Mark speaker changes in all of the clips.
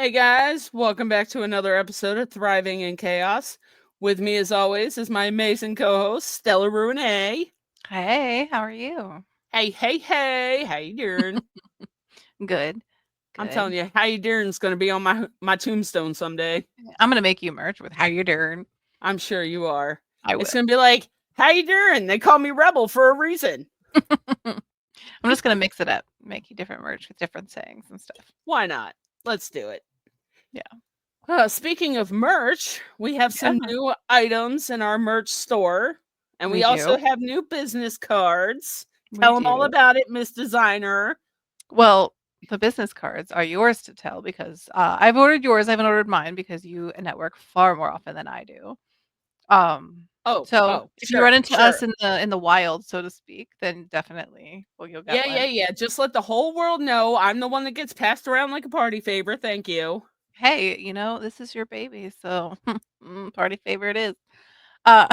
Speaker 1: Hey guys, welcome back to another episode of Thriving in Chaos. With me, as always, is my amazing co-host Stella Ruine.
Speaker 2: Hey, how are you?
Speaker 1: Hey, how you doing?
Speaker 2: Good,
Speaker 1: I'm telling
Speaker 2: good.
Speaker 1: you, how you doing is going to be on my tombstone someday.
Speaker 2: I'm gonna make you merch with how you doing.
Speaker 1: I'm sure you are.
Speaker 2: I will.
Speaker 1: It's going to be like, how you doing? They call me Rebel for a reason.
Speaker 2: I'm just gonna mix it up, make you different merch with different sayings and stuff.
Speaker 1: Why not? Let's do it.
Speaker 2: Yeah,
Speaker 1: Speaking of merch, we have some
Speaker 2: yeah,
Speaker 1: new items in our merch store, and
Speaker 2: we
Speaker 1: we also
Speaker 2: do.
Speaker 1: have new business cards.
Speaker 2: We
Speaker 1: Tell them all
Speaker 2: do.
Speaker 1: about it, Miss Designer.
Speaker 2: Well, the business cards are yours to tell because I've ordered yours. I haven't ordered mine because you network far more often than I do. Um, so if you
Speaker 1: Sure,
Speaker 2: run into
Speaker 1: sure.
Speaker 2: us in the wild, so to speak, then definitely, well, you'll get one.
Speaker 1: Yeah. Just let the whole world know I'm the one that gets passed around like a party favor. Thank you.
Speaker 2: Hey, this is your baby, so party favor it is. Uh,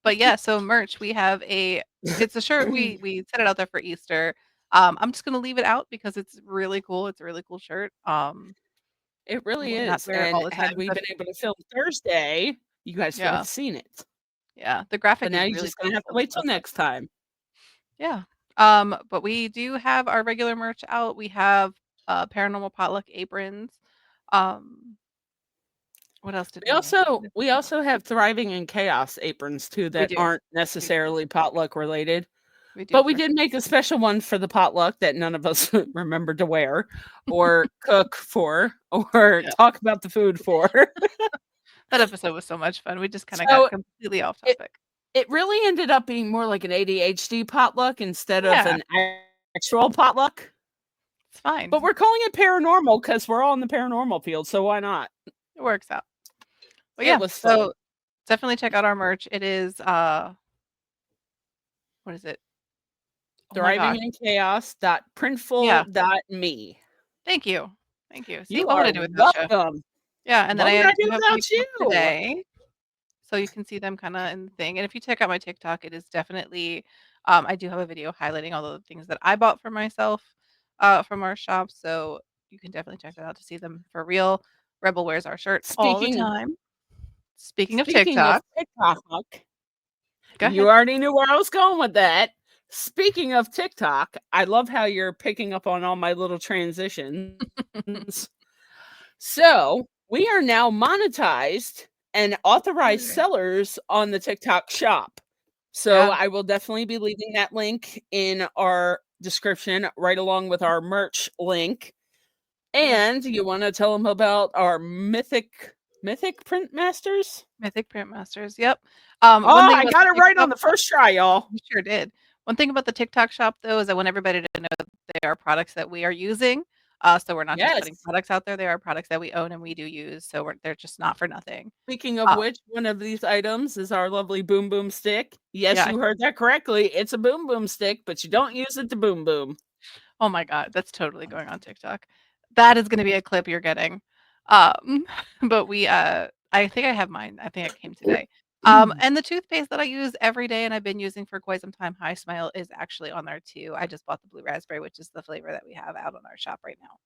Speaker 2: but yeah, so merch, we have it's a shirt. We set it out there for Easter. I'm just gonna leave it out because it's really cool. It's a really cool shirt.
Speaker 1: It
Speaker 2: I
Speaker 1: really
Speaker 2: would not
Speaker 1: is.
Speaker 2: wear it all
Speaker 1: And
Speaker 2: the
Speaker 1: had
Speaker 2: time,
Speaker 1: we
Speaker 2: but
Speaker 1: been able to film Thursday, you guys would
Speaker 2: yeah,
Speaker 1: have seen it.
Speaker 2: yeah, the
Speaker 1: But
Speaker 2: graphic
Speaker 1: now
Speaker 2: is
Speaker 1: you're
Speaker 2: really
Speaker 1: just gonna have to
Speaker 2: beautiful.
Speaker 1: wait till
Speaker 2: So
Speaker 1: next time.
Speaker 2: yeah. But we do have our regular merch out. We have paranormal potluck aprons. Um, what else did
Speaker 1: We
Speaker 2: we make?
Speaker 1: also we also have thriving in chaos aprons too
Speaker 2: We
Speaker 1: that
Speaker 2: do.
Speaker 1: aren't
Speaker 2: We do.
Speaker 1: necessarily potluck related.
Speaker 2: We do
Speaker 1: But we
Speaker 2: for
Speaker 1: did
Speaker 2: sure.
Speaker 1: make a special one for the potluck that none of us remembered to wear or cook for or
Speaker 2: Yeah.
Speaker 1: talk about the food for.
Speaker 2: That episode was so much fun. We just kinda got
Speaker 1: So
Speaker 2: completely off
Speaker 1: it
Speaker 2: topic.
Speaker 1: it really ended up being more like an ADHD potluck instead of
Speaker 2: Yeah,
Speaker 1: an actual potluck.
Speaker 2: it's fine.
Speaker 1: But we're calling it paranormal because we're all in the paranormal field, so why not?
Speaker 2: It works out. But
Speaker 1: It
Speaker 2: yeah,
Speaker 1: was fun.
Speaker 2: so definitely check out our merch. It is, what is it? Oh my gosh. Yeah,
Speaker 1: Thrivingin chaos.printful.me.
Speaker 2: thank you. Thank you. See,
Speaker 1: You
Speaker 2: what would
Speaker 1: are
Speaker 2: I do without you?
Speaker 1: welcome.
Speaker 2: Yeah, and then
Speaker 1: What would
Speaker 2: I
Speaker 1: I
Speaker 2: do
Speaker 1: do
Speaker 2: have my
Speaker 1: without
Speaker 2: book
Speaker 1: you?
Speaker 2: today, so you can see them kinda in the thing, and if you check out my TikTok, it is definitely I do have a video highlighting all the things that I bought for myself, from our shop, so you can definitely check that out to see them for real. Rebel wears our shirt all the
Speaker 1: Speaking
Speaker 2: time. Speaking of
Speaker 1: speaking of
Speaker 2: TikTok,
Speaker 1: TikTok,
Speaker 2: go
Speaker 1: you
Speaker 2: ahead.
Speaker 1: already knew where I was going with that. Speaking of TikTok, I love how you're picking up on all my little transitions. So, we are now monetized and authorized sellers on the TikTok shop. So,
Speaker 2: Yeah.
Speaker 1: I will definitely be leaving that link in our description right along with our merch link.
Speaker 2: Yeah.
Speaker 1: And you want to tell them about our mythic print masters?
Speaker 2: Mythic Print Masters, yep.
Speaker 1: Oh,
Speaker 2: One thing
Speaker 1: I
Speaker 2: about
Speaker 1: got
Speaker 2: the
Speaker 1: it right on
Speaker 2: TikTok
Speaker 1: the first try, y'all.
Speaker 2: you sure did. One thing about the TikTok shop, though, is I want everybody to know that they are products that we are using. So we're not just putting
Speaker 1: Yes.
Speaker 2: products out there. They are products that we own and we do use, so they're just not for nothing.
Speaker 1: Speaking of
Speaker 2: Uh,
Speaker 1: which, one of these items is our lovely boom boom stick. Yes,
Speaker 2: yeah.
Speaker 1: you heard that correctly. It's a boom boom stick, but you don't use it to boom boom.
Speaker 2: Oh my god, that's totally going on TikTok. That is gonna be a clip you're getting. Um, but I think I have mine. I think it came today. And the toothpaste that I use every day and I've been using for quite some time, High Smile, is actually on there too. I just bought the blue raspberry, which is the flavor that we have out on our shop right now.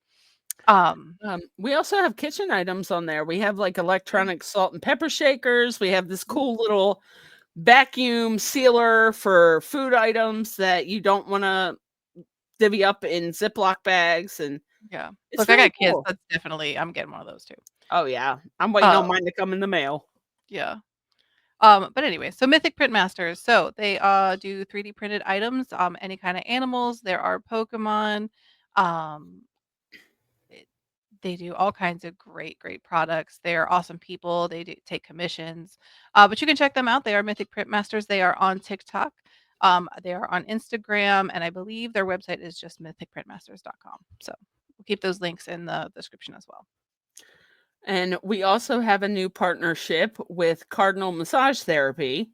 Speaker 1: We also have kitchen items on there. We have like electronic salt and pepper shakers. We have this cool little vacuum sealer for food items that you don't want to divvy up in Ziploc bags. And
Speaker 2: Yeah.
Speaker 1: it's
Speaker 2: Look, I
Speaker 1: really
Speaker 2: got kids.
Speaker 1: cool.
Speaker 2: That's definitely I'm getting one of those too.
Speaker 1: Oh, yeah. I'm waiting
Speaker 2: Uh,
Speaker 1: on mine to come in the mail.
Speaker 2: yeah. But anyway, so Mythic Print Masters. So they do 3D printed items, any kind of animals. There are Pokemon. Um, it- they do all kinds of great products. They're awesome people. They do take commissions. But you can check them out. They are Mythic Print Masters. They are on TikTok. They are on Instagram, and I believe their website is just mythicprintmasters.com. So we'll keep those links in the description as well.
Speaker 1: And we also have a new partnership with Cardinal Massage Therapy.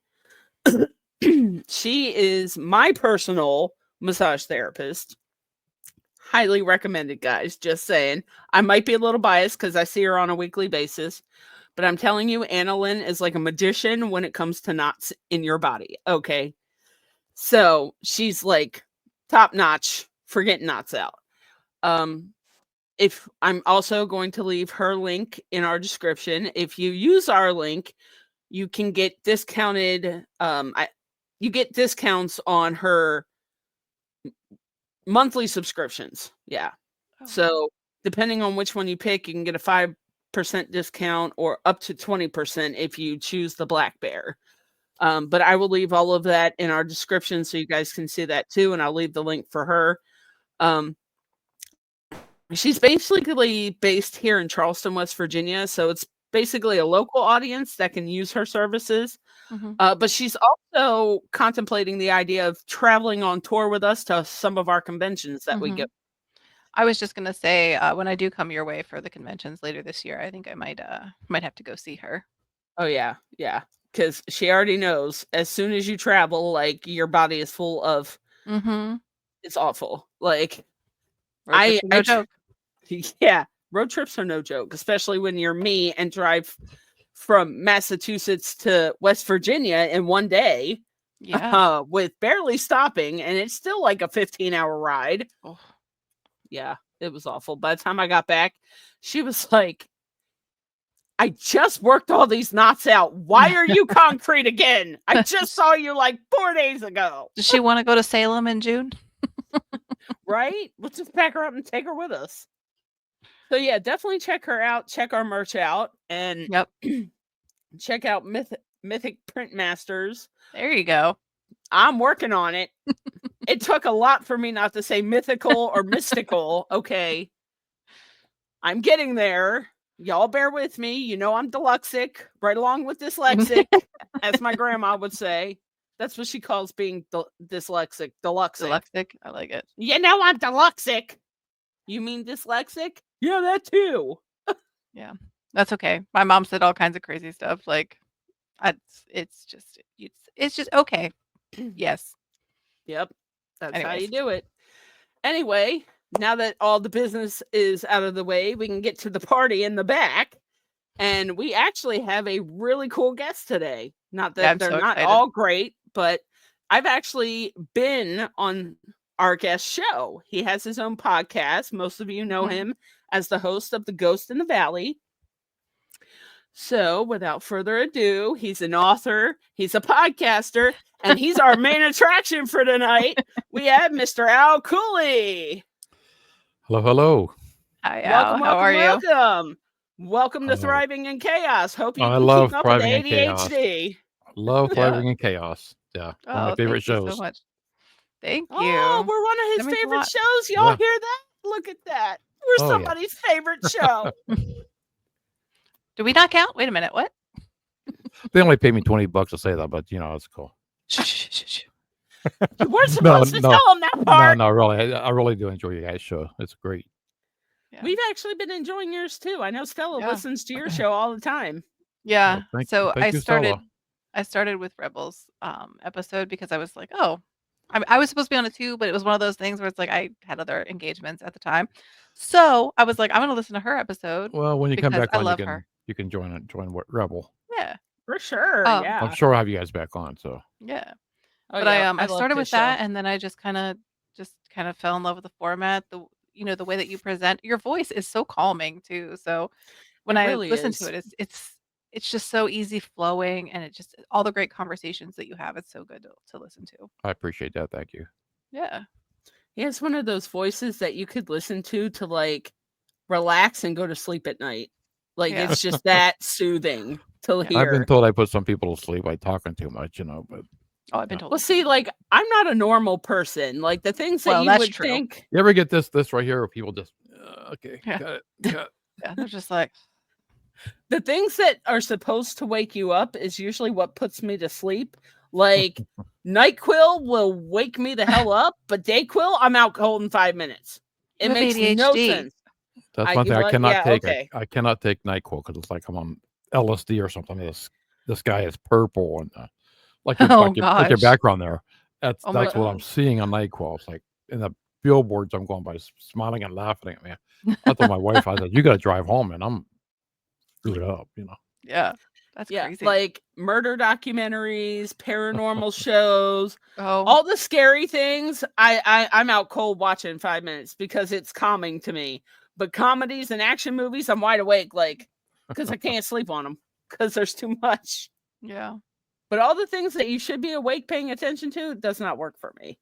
Speaker 1: She is my personal massage therapist. Highly recommended, guys. Just saying. I might be a little biased because I see her on a weekly basis, but I'm telling you, Annalyn is like a magician when it comes to knots in your body. Okay. So she's like top notch for getting knots out. Um, if I'm also going to leave her link in our description. If you use our link, you can get discounted. You get discounts on her monthly subscriptions. Yeah.
Speaker 2: Oh,
Speaker 1: So depending on which one you pick, you can get a 5% discount or up to 20% if you choose the black bear. But I will leave all of that in our description so you guys can see that too. And I'll leave the link for her. Um, she's basically based here in Charleston, West Virginia. So it's basically a local audience that can use her services.
Speaker 2: mhm,
Speaker 1: But she's also contemplating the idea of traveling on tour with us to some of our conventions that we go.
Speaker 2: mhm. I was just gonna say, when I do come your way for the conventions later this year, I think I might have to go see her.
Speaker 1: Oh yeah, yeah. Because she already knows as soon as you travel, like your body is full of
Speaker 2: Mhm.
Speaker 1: it's awful. Like
Speaker 2: Road trips are no
Speaker 1: I
Speaker 2: joke.
Speaker 1: yeah, road trips are no joke, especially when you're me and drive from Massachusetts to West Virginia in one day,
Speaker 2: Yeah.
Speaker 1: with barely stopping, and it's still like a 15-hour ride.
Speaker 2: Oh.
Speaker 1: Yeah, it was awful. By the time I got back, she was like, I just worked all these knots out. Why are you concrete again? I just saw you like 4 days ago.
Speaker 2: Does she wanna go to Salem in June?
Speaker 1: Right? Let's just pack her up and take her with us. So yeah, definitely check her out. Check our merch out, and
Speaker 2: Yep.
Speaker 1: check out Mythic Print Masters.
Speaker 2: There you go.
Speaker 1: I'm working on it. It took a lot for me not to say mythical or mystical. Okay, I'm getting there. Y'all bear with me. You know I'm dyslexic, right along with dyslexic, as my grandma would say. That's what she calls being dyslexic. Deluxic.
Speaker 2: Dyslexic, I like it.
Speaker 1: You know I'm dyslexic. You mean dyslexic? Yeah, that too.
Speaker 2: Yeah. That's okay. My mom said all kinds of crazy stuff, like, it's just okay. Yes.
Speaker 1: Yep, that's how you
Speaker 2: Anyways.
Speaker 1: do it. Anyway, now that all the business is out of the way, we can get to the party in the back. And we actually have a really cool guest today. Not
Speaker 2: Yeah,
Speaker 1: that
Speaker 2: I'm
Speaker 1: they're
Speaker 2: so
Speaker 1: not
Speaker 2: excited.
Speaker 1: all great, but I've actually been on our guest show. He has his own podcast. Most of you know
Speaker 2: Mhm.
Speaker 1: him as the host of The Ghost in the Valley. So, without further ado, he's an author, he's a podcaster, and he's our main attraction for tonight. We have Mr. Al Cooley.
Speaker 3: Hello, hello.
Speaker 2: Hi, Al.
Speaker 1: Welcome,
Speaker 2: How
Speaker 1: welcome,
Speaker 2: are you?
Speaker 1: welcome. Welcome to
Speaker 3: Hello.
Speaker 1: Thriving in Chaos. Hope you
Speaker 3: I
Speaker 1: can keep
Speaker 3: love
Speaker 1: up with the
Speaker 3: thriving in chaos.
Speaker 1: ADHD.
Speaker 3: I love
Speaker 2: Yeah.
Speaker 3: thriving in chaos. Yeah, one of my
Speaker 2: Oh,
Speaker 3: favorite
Speaker 2: thank you so
Speaker 3: shows.
Speaker 2: much. Thank
Speaker 1: Oh,
Speaker 2: you.
Speaker 1: we're one of
Speaker 2: That
Speaker 1: his
Speaker 2: means a
Speaker 1: favorite
Speaker 2: lot.
Speaker 1: shows. Y'all
Speaker 3: Yeah.
Speaker 1: hear that? Look at that. We're
Speaker 3: Oh yeah.
Speaker 1: somebody's favorite show.
Speaker 2: Do we not count? Wait a minute. What?
Speaker 3: They only paid me $20 to say that, but it's cool.
Speaker 2: Shh, shh, shh, shh.
Speaker 1: You weren't
Speaker 3: No,
Speaker 1: supposed to
Speaker 3: no,
Speaker 1: tell him that
Speaker 3: no,
Speaker 1: part.
Speaker 3: no. Really, I really do enjoy your guys' show. It's great.
Speaker 2: Yeah.
Speaker 1: We've actually been enjoying yours too. I know Stella
Speaker 2: Yeah.
Speaker 1: listens to your show all the time.
Speaker 2: Yeah.
Speaker 3: Thank
Speaker 2: So
Speaker 3: you, Stella.
Speaker 2: I started with Rebels episode because I was like, oh, I was supposed to be on it too, but it was one of those things where it's like I had other engagements at the time. So I was like, I'm gonna listen to her episode
Speaker 3: Well, when you come
Speaker 2: because
Speaker 3: back
Speaker 2: I
Speaker 3: on,
Speaker 2: love her.
Speaker 3: you can join what Rebel.
Speaker 2: Yeah.
Speaker 1: For sure.
Speaker 2: Um,
Speaker 3: I'm
Speaker 1: Yeah.
Speaker 3: sure I'll have you guys back on. So
Speaker 2: yeah.
Speaker 1: Oh,
Speaker 2: But
Speaker 1: yeah.
Speaker 2: I
Speaker 1: I love
Speaker 2: started
Speaker 1: his
Speaker 2: with
Speaker 1: show.
Speaker 2: that and then I just kind of fell in love with the format, the way that you present. Your voice is so calming too. So when
Speaker 1: It
Speaker 2: I
Speaker 1: really
Speaker 2: listen to
Speaker 1: is.
Speaker 2: it, it's just so easy flowing and it just all the great conversations that you have, it's so good to listen to.
Speaker 3: I appreciate that. Thank you.
Speaker 2: Yeah.
Speaker 1: He has one of those voices that you could listen to like relax and go to sleep at night. Like
Speaker 2: Yeah.
Speaker 1: it's just that soothing to
Speaker 2: Yeah.
Speaker 3: I've been
Speaker 1: hear.
Speaker 3: told I put some people to sleep by talking too much, but
Speaker 2: Oh, I've been
Speaker 3: yeah.
Speaker 2: told
Speaker 1: Well,
Speaker 2: the
Speaker 1: see,
Speaker 2: same.
Speaker 1: like I'm not a normal person. Like the things that
Speaker 2: Well,
Speaker 1: you
Speaker 2: that's
Speaker 1: would
Speaker 2: true.
Speaker 1: think,
Speaker 3: You ever get this right here where people just okay,
Speaker 2: Yeah.
Speaker 3: got it.
Speaker 2: Yeah. They're just like,
Speaker 1: the things that are supposed to wake you up is usually what puts me to sleep. Like NyQuil will wake me the hell up, but DayQuil, I'm out cold in 5 minutes. It
Speaker 2: you have
Speaker 1: makes no
Speaker 2: ADHD.
Speaker 1: sense.
Speaker 3: That's one thing I
Speaker 1: What?
Speaker 3: cannot
Speaker 1: Yeah,
Speaker 3: take.
Speaker 1: okay.
Speaker 3: I cannot take NyQuil because it's like I'm on LSD or something. This guy is purple and
Speaker 2: Oh
Speaker 3: like your
Speaker 2: gosh.
Speaker 3: background there.
Speaker 2: Oh my
Speaker 3: That's what
Speaker 2: god.
Speaker 3: I'm seeing on NyQuil. It's like in the billboards, I'm going by smiling and laughing at me. I told my wife, I said, "You got to drive home, and I'm screwed up."
Speaker 2: Yeah. That's
Speaker 1: Yeah,
Speaker 2: crazy.
Speaker 1: like murder documentaries, paranormal shows,
Speaker 2: Oh,
Speaker 1: all the scary things. I'm out cold watching 5 minutes because it's calming to me. But comedies and action movies, I'm wide awake, like because I can't sleep on them because there's too much.
Speaker 2: yeah.
Speaker 1: But all the things that you should be awake paying attention to does not work for me.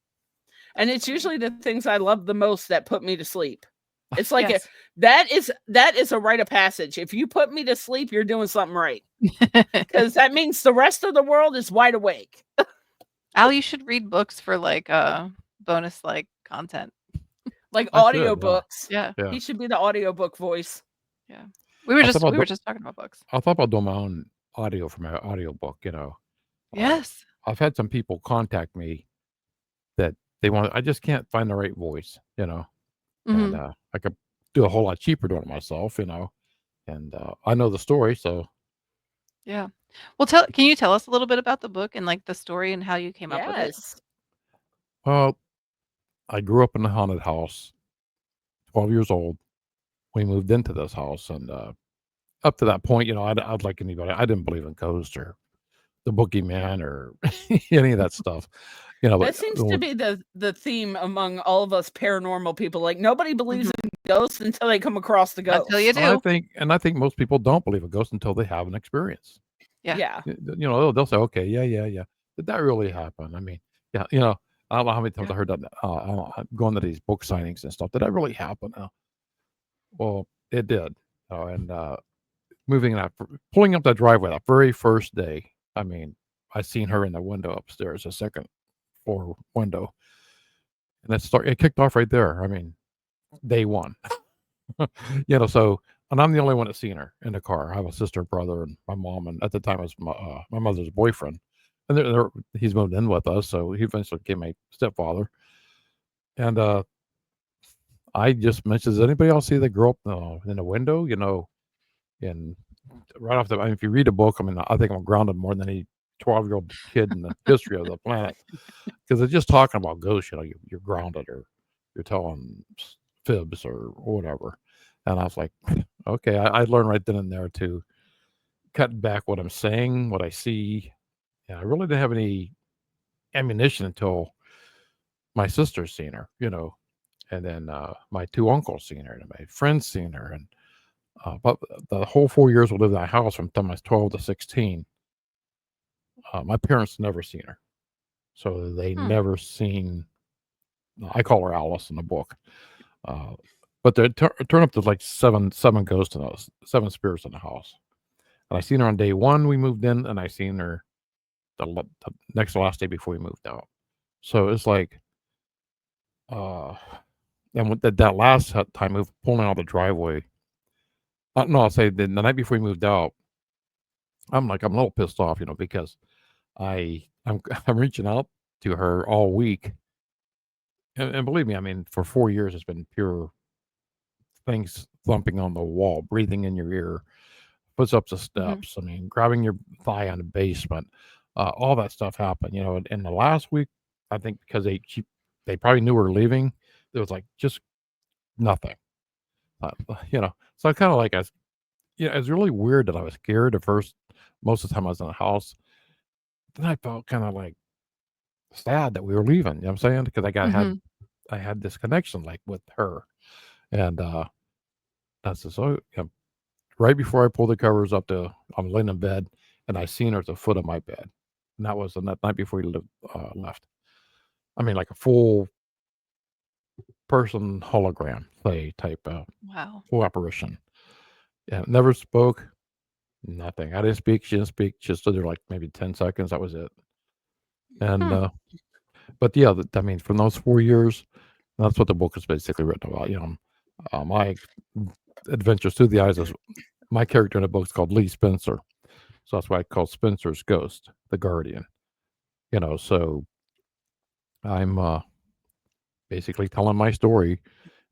Speaker 1: And
Speaker 2: That's
Speaker 1: it's
Speaker 2: funny.
Speaker 1: usually the things I love the most that put me to sleep. It's like
Speaker 2: Yes.
Speaker 1: that is a rite of passage. If you put me to sleep, you're doing something right. Because that means the rest of the world is wide awake.
Speaker 2: Al, you should read books for like bonus like content.
Speaker 1: Like
Speaker 3: I should, yeah,
Speaker 1: audiobooks.
Speaker 2: Yeah.
Speaker 3: yeah.
Speaker 1: He should be the audiobook voice.
Speaker 2: Yeah. We were
Speaker 3: I thought
Speaker 2: just
Speaker 3: about
Speaker 2: we
Speaker 3: do
Speaker 2: were just talking about books.
Speaker 3: I thought about doing my own audio for my audiobook, Uh,
Speaker 2: Yes.
Speaker 3: I've had some people contact me that they want I just can't find the right voice, and,
Speaker 2: Mhm.
Speaker 3: I could do a whole lot cheaper doing it myself, and, I know the story, so
Speaker 2: Yeah. Well, can you tell us a little bit about the book and like the story and how you came up with it?
Speaker 1: Yes.
Speaker 3: well, I grew up in a haunted house, 12 years old. We moved into this house, and, up to that point, I'd like anybody I didn't believe in ghosts or the boogeyman or any of that stuff, but
Speaker 1: That seems to be the theme among all of us paranormal people. Like nobody believes
Speaker 2: Mhm.
Speaker 1: in ghosts until they come across the
Speaker 2: Until you
Speaker 1: ghost.
Speaker 2: do.
Speaker 3: and I think most people don't believe in ghosts until they have an experience.
Speaker 2: Yeah.
Speaker 1: Yeah.
Speaker 3: They'll say, "Okay, yeah, yeah, yeah. Did that really happen?" I mean, yeah, I don't know how many times
Speaker 2: Yeah.
Speaker 3: I heard that, I don't know, going to these book signings and stuff. Did that really happen? Well, it did, and, moving that pulling up that driveway that very first day, I mean, I seen her in the window upstairs, the second floor window, and it kicked off right there. I mean, day 1. So and I'm the only one that seen her in the car. I have a sister, brother, and my mom, and at the time it was my mother's boyfriend, and he's moved in with us, so he eventually became my stepfather. And I just mentioned, "Does anybody else see the girl in the window?" And right off the, I mean, if you read a book, I mean, I think I'm grounded more than any 12-year-old kid in the history of the planet because it's just talking about ghosts. You're grounded, or you're telling fibs or whatever. And I was like, okay, I learned right then and there to cut back what I'm saying, what I see. And I really didn't have any ammunition until my sister's seen her, and then my two uncles seen her, and my friends seen her. And but the whole 4 years we lived in that house from the time I was 12 to 16, my parents never seen her. So they
Speaker 2: Hmm.
Speaker 3: never seen, I call her Alice in the book. Uh, but there turned up to like seven ghosts in those, seven spirits in the house. And I seen her on day 1 we moved in, and I seen her the next to last day before we moved out. So it's like, uh, and with that last time we were pulling out the driveway, no, I'll say the night before we moved out, I'm a little pissed off, because I'm I'm reaching out to her all week, and believe me, I mean, for 4 years it's been pure things thumping on the wall, breathing in your ear, puts up the
Speaker 2: Mhm.
Speaker 3: steps. I mean, grabbing your thigh on the basement, all that stuff happened. In the last week, I think because they probably knew we were leaving, there was like just nothing. So I kind of like I was, it's really weird that I was scared at first. Most of the time I was in the house, then I felt kind of like sad that we were leaving. You know what I'm saying? Because
Speaker 2: Mhm.
Speaker 3: I had this connection like with her, and that's just so. Right before I pulled the covers up, I'm laying in bed, and I seen her at the foot of my bed, and that was the night before we left. I mean, like a full person hologram play type
Speaker 2: Wow.
Speaker 3: full apparition. Yeah, never spoke, nothing. I didn't speak. She didn't speak. She stood there like maybe 10 seconds. That was it. And
Speaker 2: Hmm.
Speaker 3: but yeah, I mean, from those 4 years, that's what the book is basically written about. My adventures through the eyes of my character in the book is called Lee Spencer, so that's why I call Spencer's ghost the guardian. So I'm basically telling my story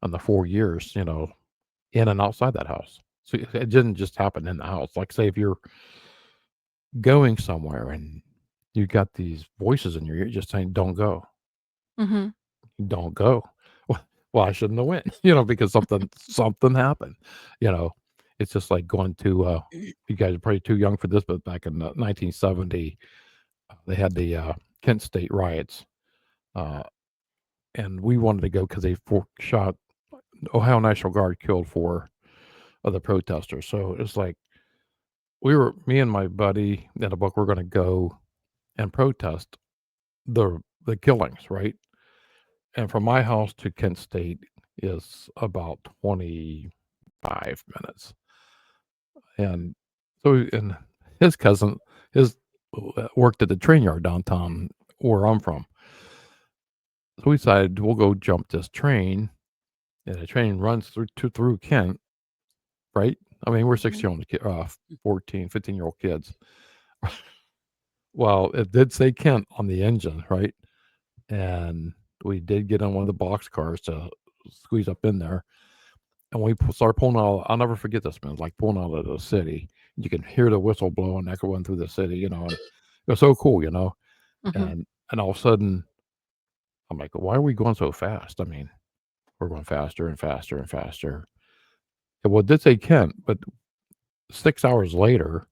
Speaker 3: on the 4 years, in and outside that house. So it didn't just happen in the house. Like, say, if you're going somewhere and you got these voices in your ear just saying, "Don't go,
Speaker 2: Mhm.
Speaker 3: don't go." Well, I shouldn't have went, because something happened, you know. It's just like going to. You guys are probably too young for this, but back in 1970, they had the Kent State riots, uh, and we wanted to go because they shot Ohio National Guard killed 4 of the protesters. So it's like me and my buddy in a book, we're going to go and protest the killings, right? And from my house to Kent State is about 25 minutes. And and his cousin, his worked at the train yard downtown where I'm from. So we decided we'll go jump this train, and the train runs through Kent, right? I mean, we're 16-year-old, 14, 15-year-old kids. Well, it did say Kent on the engine, right? And we did get on one of the box cars to squeeze up in there. And we started pulling out. I'll never forget this, man. Like pulling out of the city. You can hear the whistle blowing, echoing through the city, and it was so cool,
Speaker 2: Mhm.
Speaker 3: And all of a sudden, I'm like, why are we going so fast? I mean, we're going faster and faster and faster. And well, it did say Kent, but 6 hours later,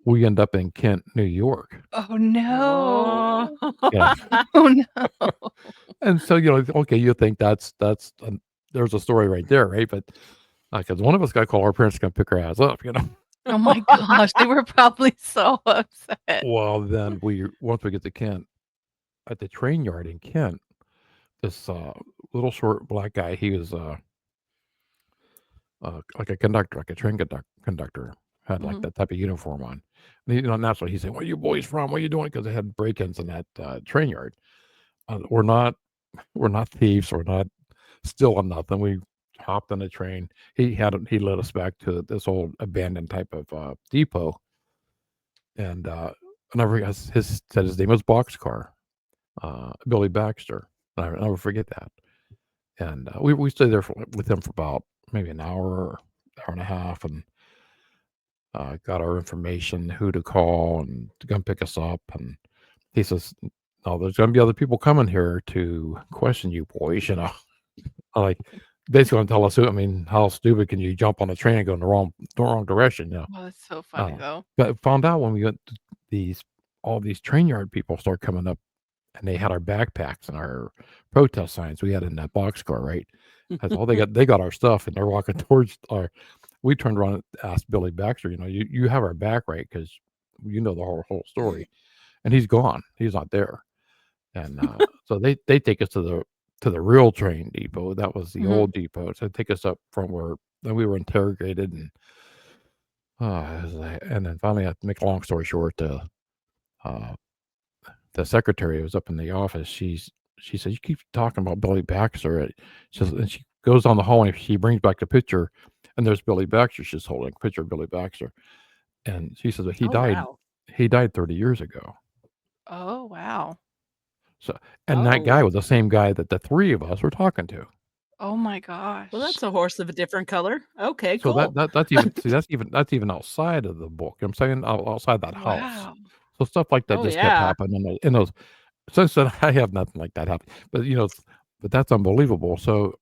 Speaker 3: we end up in Kent, New York.
Speaker 2: Oh, no.
Speaker 3: Yeah.
Speaker 2: Oh, no.
Speaker 3: And so, okay, you think there's a story right there, right? But because one of us got to call our parents to come pick our ass up.
Speaker 2: Oh my gosh, they were probably so upset.
Speaker 3: Well, then once we get to Kent, at the train yard in Kent, this little short black guy, he was like a conductor, like a train conductor, had like
Speaker 2: Mhm.
Speaker 3: that type of uniform on. And naturally, he said, "Where are you boys from? What are you doing?" Because they had break-ins in that train yard. We're not thieves. We're not stealing nothing. We hopped on the train. He led us back to this old abandoned type of depot, and I never said his name was Boxcar, Billy Baxter. I'll never forget that. And we stayed there with him for about maybe an hour and a half, and got our information, who to call, and to come pick us up. And he says, "No, there's going to be other people coming here to question you boys." I'm like, basically going to tell us, how stupid can you jump on a train and go in the wrong direction?
Speaker 2: Oh, that's so funny,
Speaker 3: Uh,
Speaker 2: though.
Speaker 3: but found out when we went to all these train yard people start coming up, and they had our backpacks and our protest signs we had in that boxcar, right? That's all they got our stuff, and they're walking towards our. We turned around and asked Billy Baxter, you have our back, right? Because you know the whole story, and he's gone. He's not there. And so they take us to the real train depot. That was the
Speaker 2: Mhm.
Speaker 3: old depot. So they take us up from where then we were interrogated, and and then finally, to make a long story short, uh, the secretary was up in the office. She said, "You keep talking about Billy Baxter." And she goes down the hall, and she brings back the picture, and there's Billy Baxter. She's holding a picture of Billy Baxter, and she says, "He
Speaker 1: Oh,
Speaker 3: died.
Speaker 1: wow.
Speaker 3: He died 30 years ago."
Speaker 2: Oh, wow.
Speaker 3: So, and that guy
Speaker 1: Oh.
Speaker 3: was the same guy that the 3 of us were talking to.
Speaker 2: Oh my
Speaker 1: Well,
Speaker 2: gosh.
Speaker 1: that's a horse of a different color. Okay,
Speaker 3: So
Speaker 1: cool.
Speaker 3: that's even outside of the book. I'm saying outside that house.
Speaker 2: Wow.
Speaker 3: So stuff like that
Speaker 1: Oh,
Speaker 3: just kept
Speaker 1: yeah.
Speaker 3: happening in those. Since then, I have nothing like that happen. But but that's unbelievable. So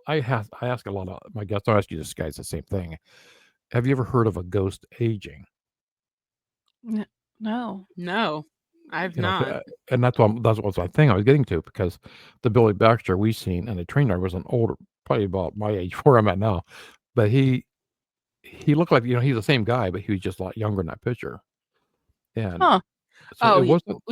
Speaker 3: I ask a lot of my guests. I ask you this, guys, the same thing. Have you ever heard of a ghost aging?
Speaker 2: N no.
Speaker 1: No, I've not.
Speaker 3: And that's what my thing I was getting to, because the Billy Baxter we seen and the trainer was an older, probably about my age where I'm at now, but he looked like he's the same guy, but he was just a lot younger in that picture, and
Speaker 2: Huh.
Speaker 3: so
Speaker 1: Oh,
Speaker 3: it wasn't.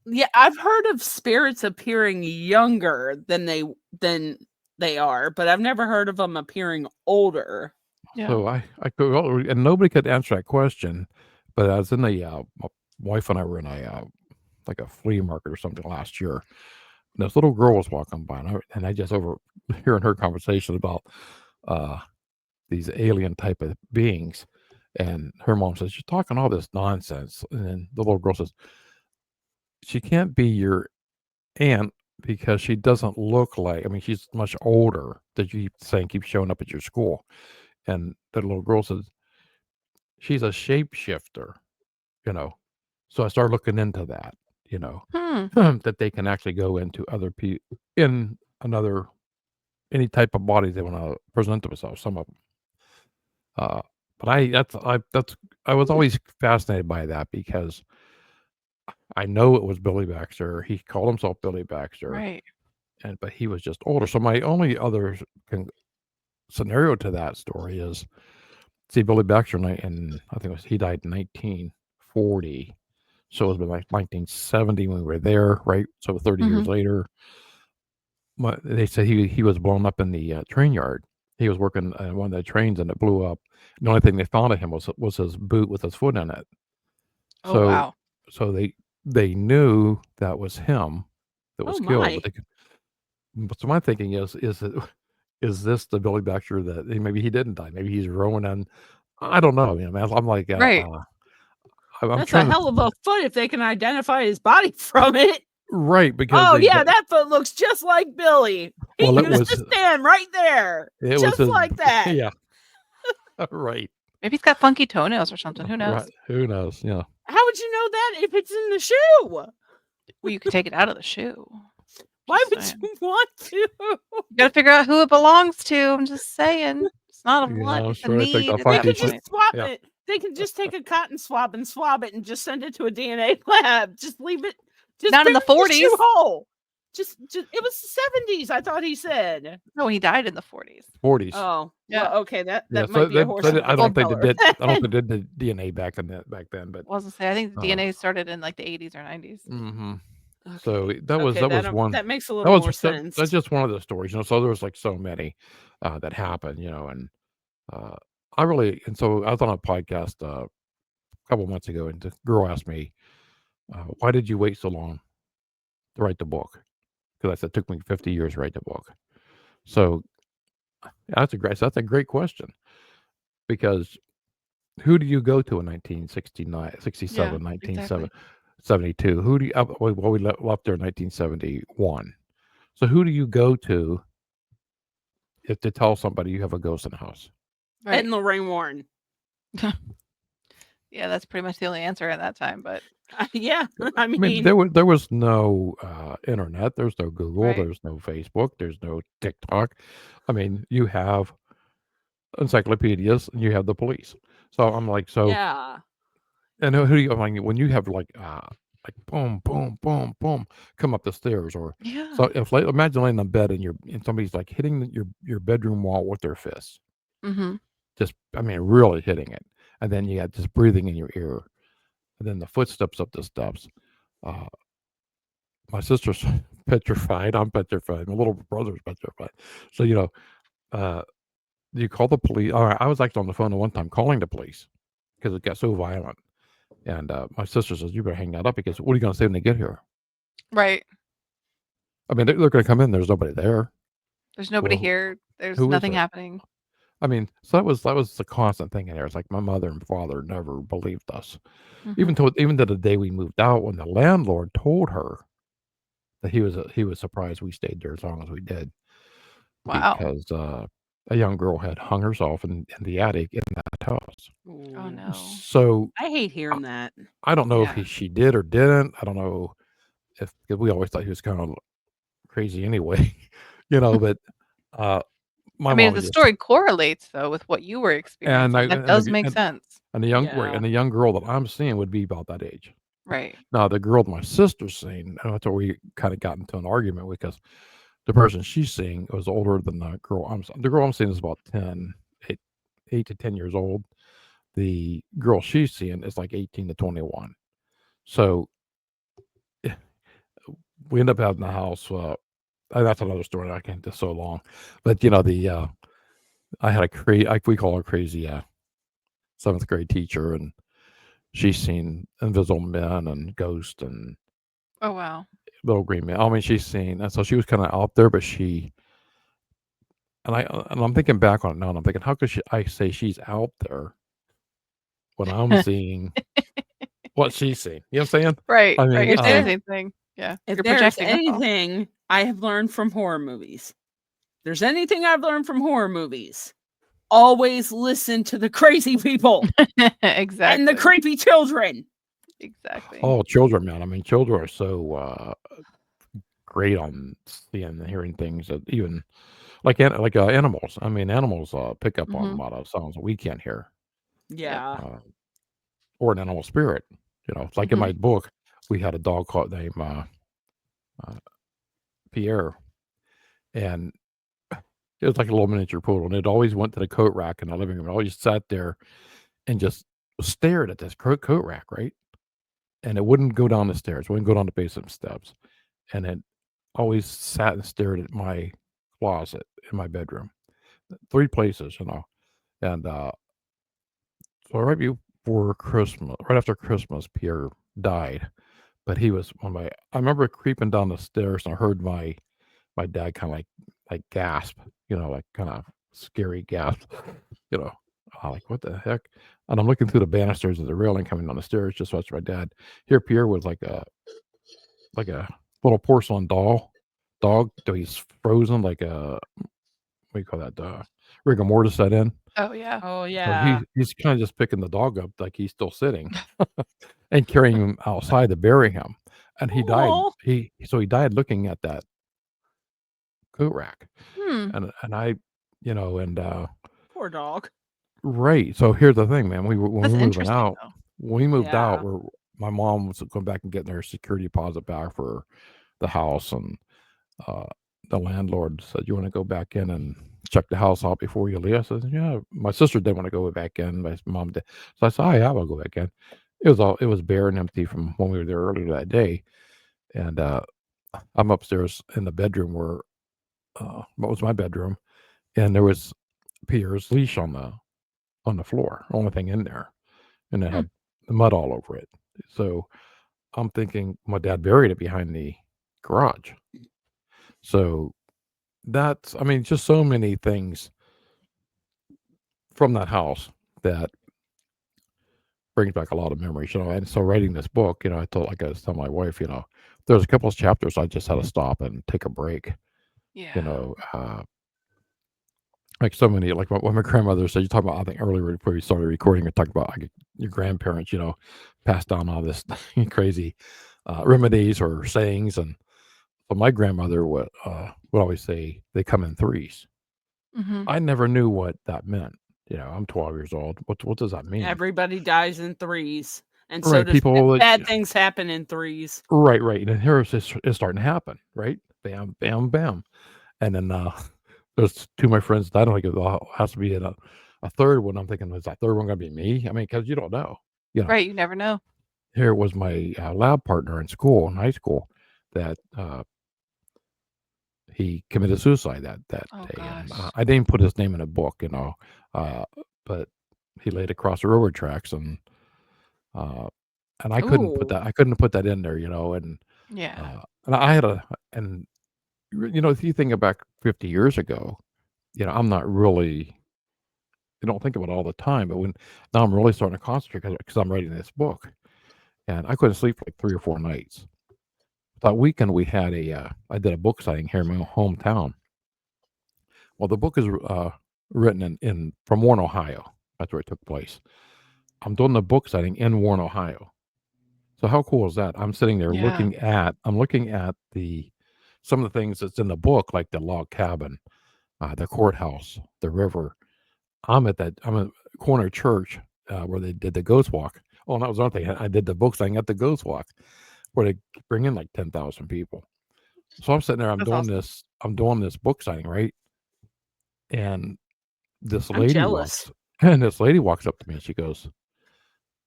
Speaker 1: yeah, I've heard of spirits appearing younger than they are, but I've never heard of them appearing older.
Speaker 2: Yeah.
Speaker 3: So I could, and nobody could answer that question, but I was in my wife and I were in a like a flea market or something last year. And this little girl was walking by, and I just overhearing her conversation about uh, these alien type of beings. And her mom says, "You're talking all this nonsense." And then the little girl says, "She can't be your aunt because she doesn't look like. I mean, she's much older. That you keep saying keeps showing up at your school." And the little girl says, "She's a shapeshifter." You know. So I started looking into that. You know,
Speaker 2: Hmm.
Speaker 3: that they can actually go into other people in another any type of body they want to present themselves. Some of them. But I was always fascinated by that because I know it was Billy Baxter. He called himself Billy Baxter,
Speaker 2: Right.
Speaker 3: but he was just older. So my only other scenario to that story is see Billy Baxter, and I think he died in 1940. So it was like 1970 when we were there, right? So 30 years later, they said he was blown up in the train yard. He was working on one of the trains and it blew up. The only thing they found of him was his boot with his foot in it.
Speaker 2: Oh,
Speaker 3: So
Speaker 2: wow.
Speaker 3: so they knew that was him that was
Speaker 1: Oh
Speaker 3: killed.
Speaker 1: my.
Speaker 3: So my thinking is this the Billy Baxter that maybe he didn't die? Maybe he's rolling on. I don't know. You know, man, I'm like,
Speaker 2: Right.
Speaker 3: I'm
Speaker 1: That's a
Speaker 3: trying
Speaker 1: hell
Speaker 3: to
Speaker 1: of a foot if they can identify his body from it.
Speaker 3: right because
Speaker 1: Oh
Speaker 3: they
Speaker 1: yeah, that foot looks just like Billy. He
Speaker 3: well it
Speaker 1: used
Speaker 3: was
Speaker 1: to stand right there,
Speaker 3: it was
Speaker 1: just
Speaker 3: his
Speaker 1: like that.
Speaker 3: yeah right
Speaker 2: Maybe he's got funky toenails or something. Who knows?
Speaker 3: right who knows yeah
Speaker 1: How would you know that if it's in the shoe?
Speaker 2: Well, you could take it out of the shoe.
Speaker 1: Why
Speaker 2: Just
Speaker 1: would
Speaker 2: saying.
Speaker 1: you want to?
Speaker 2: You got to figure out who it belongs to. I'm just saying. It's not a
Speaker 3: you
Speaker 2: want.
Speaker 3: know
Speaker 2: It's a
Speaker 3: sure I take
Speaker 2: need
Speaker 3: the
Speaker 2: at
Speaker 1: They
Speaker 2: that
Speaker 3: funky
Speaker 1: could just
Speaker 2: point.
Speaker 1: swap
Speaker 3: yeah
Speaker 1: it. They can just take a cotton swab and swab it and just send it to a DNA lab. Just leave it. Just
Speaker 2: Not in the
Speaker 1: bury the shoe
Speaker 2: 40s.
Speaker 1: hole. Just it was the 70s. I thought he said.
Speaker 2: No, he died in the 40s.
Speaker 3: 40s
Speaker 1: Oh,
Speaker 2: Yeah.
Speaker 1: well, okay. That
Speaker 3: yeah
Speaker 1: might be a horse with a
Speaker 3: I don't
Speaker 1: different
Speaker 3: think they
Speaker 1: color.
Speaker 3: did I don't think they did the DNA back then but
Speaker 2: Wasn't say. I think the
Speaker 3: uh,
Speaker 2: DNA started in like the 80s or 90s.
Speaker 3: mm-hmm.
Speaker 1: Okay.
Speaker 3: So that was one
Speaker 1: that makes a
Speaker 3: that
Speaker 1: little
Speaker 3: was
Speaker 1: more sense.
Speaker 3: that's just one of the stories, you know. So there was like so many that happened, you know, and and so I was on a podcast a couple months ago, and the girl asked me, "Why did you wait so long to write the book?" Because I said it took me 50 years to write the book. So that's a great question because who do you go to in 1969,
Speaker 2: Yeah,
Speaker 3: 67,
Speaker 2: exactly.
Speaker 3: 1972? Who do you? We left there in 1971. So who do you go to if to tell somebody you have a ghost in the house?
Speaker 2: Right.
Speaker 1: And Lorraine Warren.
Speaker 2: Yeah, that's pretty much the only answer at that time. But
Speaker 1: Yeah, I
Speaker 3: I mean,
Speaker 1: mean,
Speaker 3: there was no internet, there's no Google,
Speaker 2: right.
Speaker 3: there's no Facebook, there's no TikTok. I mean, you have encyclopedias and you have the police. So I'm like,
Speaker 1: yeah,
Speaker 3: and who do you? I mean, when you have like boom, boom, boom, boom, come up the stairs, or
Speaker 2: Yeah.
Speaker 3: so if like imagine laying in bed and somebody's like hitting your bedroom wall with their fists,
Speaker 2: Mm-hmm.
Speaker 3: just I mean, really hitting it, and then you got just breathing in your ear, and then the footsteps up the steps. Uh, my sister's petrified. I'm petrified. My little brother's petrified. So uh, you call the police. All right, I was actually on the phone at one time calling the police because it got so violent. And my sister says, "You better hang that up because what are you going to say when they get here?"
Speaker 2: Right.
Speaker 3: I mean, they're going to come in. There's nobody there.
Speaker 2: There's nobody
Speaker 3: Well,
Speaker 2: here. There's
Speaker 3: who is
Speaker 2: nothing
Speaker 3: it?
Speaker 2: happening.
Speaker 3: I mean, so that was the constant thing in there. It's like my mother and father never believed us,
Speaker 2: Mm-hmm.
Speaker 3: even to the day we moved out when the landlord told her that he was surprised we stayed there as long as we did
Speaker 2: Wow.
Speaker 3: because a young girl had hung herself in the attic in that house.
Speaker 2: Oh
Speaker 1: Ooh.
Speaker 2: no.
Speaker 3: So
Speaker 1: I hate hearing that.
Speaker 3: I don't know
Speaker 2: Yeah.
Speaker 3: if she did or didn't. I don't know if because we always thought he was kind of crazy anyway, but my
Speaker 2: I mean,
Speaker 3: mom
Speaker 2: the
Speaker 3: just
Speaker 2: story correlates though with what you were
Speaker 3: and
Speaker 2: experiencing. That does make sense.
Speaker 3: and
Speaker 1: Yeah.
Speaker 3: the young girl that I'm seeing would be about that age.
Speaker 2: Right.
Speaker 3: Now the girl that my sister's seeing, and that's where we kind of got into an argument because the person she's seeing was older than the girl I'm seeing is about 8 to 10 years old. The girl she's seeing is like 18 to 21. So we end up having the house. That's another story. I can't. It's so long, but I had we call her crazy 7th grade teacher, and she's seen invisible men and ghosts and
Speaker 2: Oh wow.
Speaker 3: little green men. I mean, she's seen, and so she was kind of out there, but I'm thinking back on it now, and I'm thinking, how could I say she's out there when I'm seeing what she's seen? You know what I'm saying?
Speaker 2: Right.
Speaker 3: I
Speaker 2: Right.
Speaker 3: mean,
Speaker 2: You're saying the
Speaker 1: there-
Speaker 2: same thing. Yeah.
Speaker 1: If
Speaker 2: You're
Speaker 1: there's
Speaker 2: projecting. That's all.
Speaker 1: anything I have learned from horror movies, there's anything I've learned from horror movies, always listen to the crazy people
Speaker 2: Exactly.
Speaker 1: and the creepy children.
Speaker 2: Exactly.
Speaker 3: oh, children, man. I mean, children are so great on seeing and hearing things that even like animals. I mean, animals pick up on a
Speaker 2: Mhm.
Speaker 3: lot of sounds that we can't hear,
Speaker 2: Yep.
Speaker 1: Yeah.
Speaker 3: uh, or an animal spirit. It's like in my
Speaker 2: Mhm.
Speaker 3: book, we had a dog called named uh, Pierre, and it was like a little miniature poodle, and it always went to the coat rack in the living room. It always sat there and just stared at this coat rack, right? And it wouldn't go down the stairs, wouldn't go down the basement steps, and it always sat and stared at my closet in my bedroom, 3 places, and, so right after Christmas, Pierre died, but he was one of my I remember creeping down the stairs, and I heard my dad kinda like gasp, like kinda scary gasp, you know, like, "What the heck?" And I'm looking through the banisters of the railing coming down the stairs just to watch my dad. Here Pierre was like a little porcelain dog, though he's frozen like a what do you call that, rigor mortis set in.
Speaker 2: Oh, yeah.
Speaker 1: Oh,
Speaker 3: So
Speaker 1: yeah.
Speaker 3: he's kinda just picking the dog up like he's still sitting and carrying him outside to bury him, and he died.
Speaker 1: Oh,
Speaker 3: He died looking at that coat rack,
Speaker 2: Hmm.
Speaker 3: and I and,
Speaker 1: poor dog.
Speaker 3: right, so here's the thing, man, when
Speaker 2: That's
Speaker 3: we moving
Speaker 2: interesting,
Speaker 3: out
Speaker 2: though.
Speaker 3: when we moved out,
Speaker 1: Yeah.
Speaker 3: my mom was going back and getting her security deposit back for the house, and, uh, the landlord said, "You wanna go back in and check the house out before you leave?" I said, "Yeah." My sister didn't wanna go back in, my mom did. So I said, "Oh, yeah, I'll go back in." It was bare and empty from when we were there earlier that day, and, I'm upstairs in the bedroom where, what was my bedroom, and there was Pierre's leash on the floor, only thing in there, and it
Speaker 2: Hmm.
Speaker 3: had mud all over it. So, I'm thinking my dad buried it behind the garage. So, I mean, just so many things from that house that brings back a lot of memories, and so writing this book, I was telling my wife, there's a couple of chapters I just had to stop and take a break, you
Speaker 2: Yeah.
Speaker 3: know, like so many, like what my grandmother said. You talked about, I think earlier before we started recording, we talked about like your grandparents, passed down all this crazy remedies or sayings, and but my grandmother would always say they come in threes.
Speaker 2: Mhm.
Speaker 3: I never knew what that meant. I'm 12 years old. What does that mean?
Speaker 1: Everybody dies in threes, and so
Speaker 3: Right,
Speaker 1: does
Speaker 3: people.
Speaker 1: bad things happen in threes.
Speaker 3: Right, and then here it's starting to happen, right? Bam, bam, bam, and then there's two of my friends died. I'm like, it has to be a third one. I'm thinking, is that third one gonna be me? I mean, because you don't know. You know,
Speaker 2: Right, you never know.
Speaker 3: Here was my lab partner in school, in high school, that he committed suicide that
Speaker 2: Oh
Speaker 3: day, and
Speaker 2: gosh.
Speaker 3: I didn't put his name in a book, uh, but he laid across the railroad tracks, uh, and
Speaker 1: Ooh.
Speaker 3: I couldn't put that in there,
Speaker 2: Yeah.
Speaker 3: and I had and if you think about 50 years ago, I'm not really, I don't think about it all the time, but now I'm really starting to concentrate because I'm writing this book, and I couldn't sleep for like 3 or 4 nights. That weekend we had I did a book signing here in my hometown. Well, the book is written in from Warren, Ohio. That's where it took place. I'm doing the book signing in Warren, Ohio. So how cool is that? I'm sitting there
Speaker 2: Yeah.
Speaker 3: looking at the some of the things that's in the book, like the log cabin, the courthouse, the river. I'm at corner church where they did the ghost walk. Oh, and that was another thing. I did the book signing at the ghost walk where they bring in like 10,000 people. So I'm sitting there.
Speaker 2: That's awesome.
Speaker 3: I'm doing this book signing, right? And this
Speaker 1: I'm
Speaker 3: lady
Speaker 1: jealous.
Speaker 3: walks, and this lady walks up to me and she goes,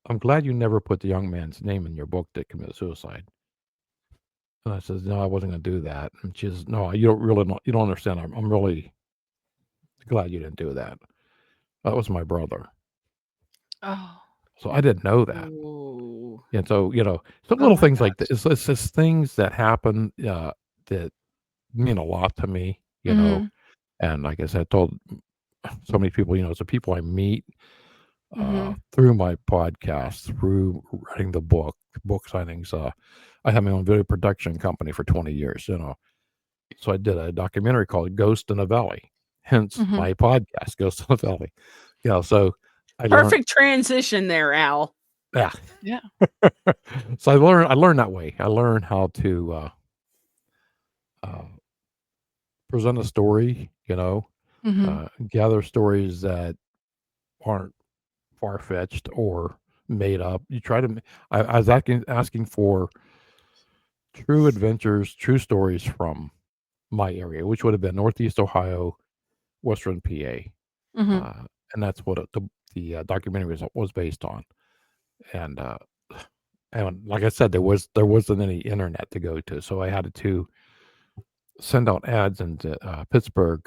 Speaker 3: "I'm glad you never put the young man's name in your book that committed suicide." And I says, "No, I wasn't going to do that." And she says, "No, you don't understand. I'm really glad you didn't do that. That was my brother."
Speaker 2: Oh.
Speaker 3: So I didn't know that.
Speaker 1: Ooh.
Speaker 3: And so, some
Speaker 2: Oh
Speaker 3: little
Speaker 2: my
Speaker 3: things like
Speaker 2: gosh.
Speaker 3: this. It's just things that happen that mean a lot to me,
Speaker 2: Mhm.
Speaker 3: And like I said, I told so many people, it's the people I meet
Speaker 2: Mhm.
Speaker 3: through my podcast, through writing the book signings. I have my own video production company for 20 years, So I did a documentary called Ghost in the Valley, hence
Speaker 2: Mhm.
Speaker 3: my podcast, Ghost in the Valley. So I learned,
Speaker 1: Perfect transition there, Al.
Speaker 3: yeah.
Speaker 2: Yeah.
Speaker 3: So I learned that way. I learned how to uh, present a story,
Speaker 2: Mhm.
Speaker 3: gather stories that aren't far fetched or made up. You try to. I was asking for true adventures, true stories from my area, which would have been Northeast Ohio, Western PA,
Speaker 2: Mhm.
Speaker 3: uh, and that's what the documentary was based on. And and like I said, there wasn't any internet to go to, so I had to send out ads into Pittsburgh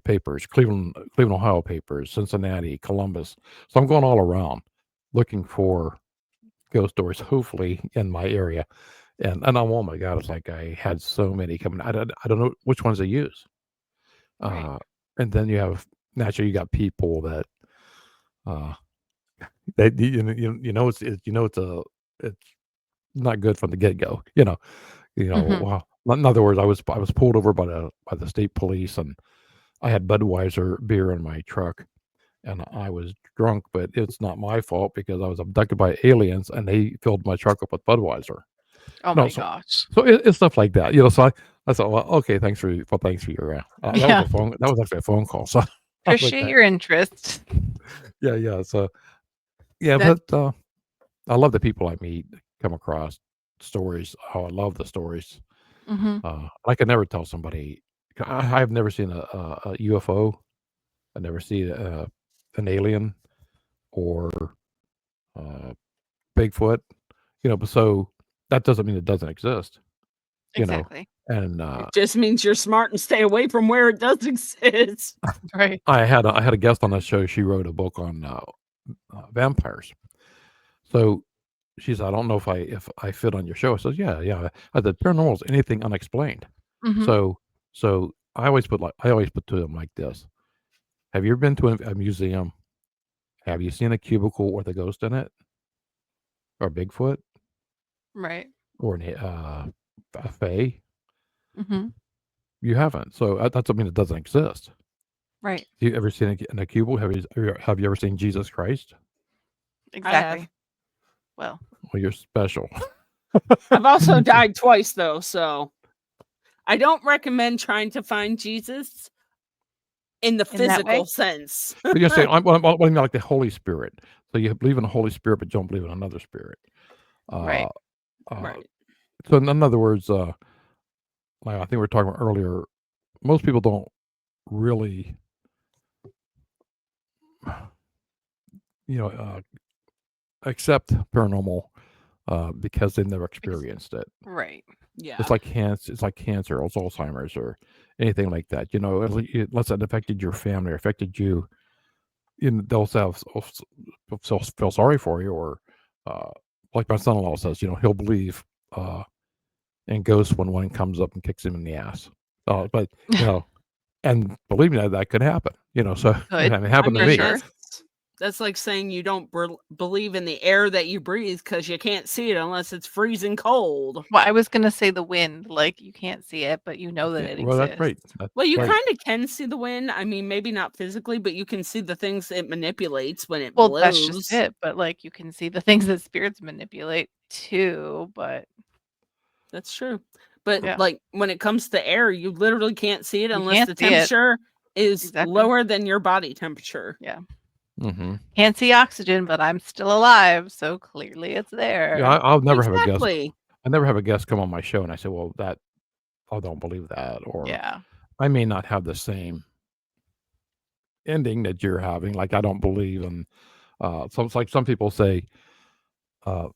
Speaker 3: papers, Cleveland, Ohio papers, Cincinnati, Columbus. So I'm going all around looking for ghost stories, hopefully in my area. And oh my god, it's like I had so many coming. I don't know which ones to use.
Speaker 2: Right.
Speaker 3: Uh, and then you have naturally you got people that uh that it's not good from the get go.
Speaker 2: Mhm.
Speaker 3: Well, in other words, I was pulled over by the state police, and I had Budweiser beer in my truck, and I was drunk, but it's not my fault because I was abducted by aliens, and they filled my truck up with Budweiser.
Speaker 2: Oh
Speaker 3: No,
Speaker 2: my
Speaker 3: so
Speaker 2: gosh.
Speaker 3: it's stuff like that. So I thought, well, okay, thanks for your
Speaker 2: Yeah.
Speaker 3: that was actually a phone call. So I was like
Speaker 2: Appreciate
Speaker 3: that.
Speaker 2: your interest.
Speaker 3: Yeah. So yeah,
Speaker 1: That
Speaker 3: but I love the people I meet, come across stories. Oh, I love the stories.
Speaker 2: Mhm.
Speaker 3: I could never tell somebody. I've never seen a UFO. I never see an alien or uh, Bigfoot. But so that doesn't mean it doesn't exist. You know,
Speaker 2: Exactly.
Speaker 3: and
Speaker 1: it just means you're smart and stay away from where it does exist.
Speaker 2: Right.
Speaker 3: I had a guest on the show. She wrote a book on vampires. So she said, "I don't know if I fit on your show." I said, "Yeah." I said, "Paranormal is anything unexplained."
Speaker 2: Mhm.
Speaker 3: So I always put to them like this: have you ever been to a museum? Have you seen a cubicle with a ghost in it, or Bigfoot,
Speaker 2: Right.
Speaker 3: or a fae?
Speaker 2: Mhm.
Speaker 3: You haven't. So that doesn't mean it doesn't exist.
Speaker 2: Right.
Speaker 3: Have you ever seen in a cubicle? Have you ever seen Jesus Christ?
Speaker 1: I have.
Speaker 2: Exactly. Well,
Speaker 3: Well, you're special.
Speaker 1: I've also died twice though, so I don't recommend trying to find Jesus in the
Speaker 2: in that
Speaker 1: physical
Speaker 2: way?
Speaker 1: sense.
Speaker 3: But you're saying, what I mean, like the Holy Spirit. So you believe in the Holy Spirit, but you don't believe in another spirit. Uh,
Speaker 2: Right.
Speaker 3: uh,
Speaker 1: Right.
Speaker 3: so in other words, like I think we were talking about earlier, most people don't really, uh, accept paranormal because they've never
Speaker 2: Ex
Speaker 3: experienced it.
Speaker 2: right.
Speaker 3: It's
Speaker 1: Yeah.
Speaker 3: like cancer. It's like cancer or Alzheimer's or anything like that. Unless it affected your family or affected you, they'll feel sorry for you, or uh, like my son-in-law says, he'll believe uh, in ghosts when one comes up and kicks him in the ass. But and believe me, that could happen. So
Speaker 2: Could,
Speaker 3: it
Speaker 1: I
Speaker 3: happened to
Speaker 2: for
Speaker 1: mean,
Speaker 3: me.
Speaker 2: sure.
Speaker 1: that's like saying you don't believe in the air that you breathe because you can't see it unless it's freezing cold.
Speaker 2: Well, I was gonna say the wind, like, you can't see it, but you know that
Speaker 3: Yeah,
Speaker 2: it
Speaker 3: well, that's right.
Speaker 2: exists.
Speaker 3: That's
Speaker 1: Well, you
Speaker 3: right.
Speaker 1: kind of can see the wind. I mean, maybe not physically, but you can see the things it manipulates when it
Speaker 2: Well, that's just
Speaker 1: blows.
Speaker 2: it, but, like, you can see the things that spirits manipulate too, but
Speaker 1: That's true. But
Speaker 2: yeah,
Speaker 1: like when it comes to air, you literally can't see it
Speaker 2: you
Speaker 1: unless
Speaker 2: can't
Speaker 1: the
Speaker 2: see it.
Speaker 1: temperature is
Speaker 2: Exactly.
Speaker 1: lower than your body temperature.
Speaker 2: Yeah.
Speaker 3: Hmm.
Speaker 2: Can't see oxygen, but I'm still alive, so clearly it's
Speaker 3: Yeah,
Speaker 2: there.
Speaker 3: I'll never have a guest.
Speaker 1: Exactly.
Speaker 3: I never have a guest come on my show and I say, well, that I don't believe that, or
Speaker 2: Yeah.
Speaker 3: I may not have the same ending that you're having. Like I don't believe in. So it's like some people say uh,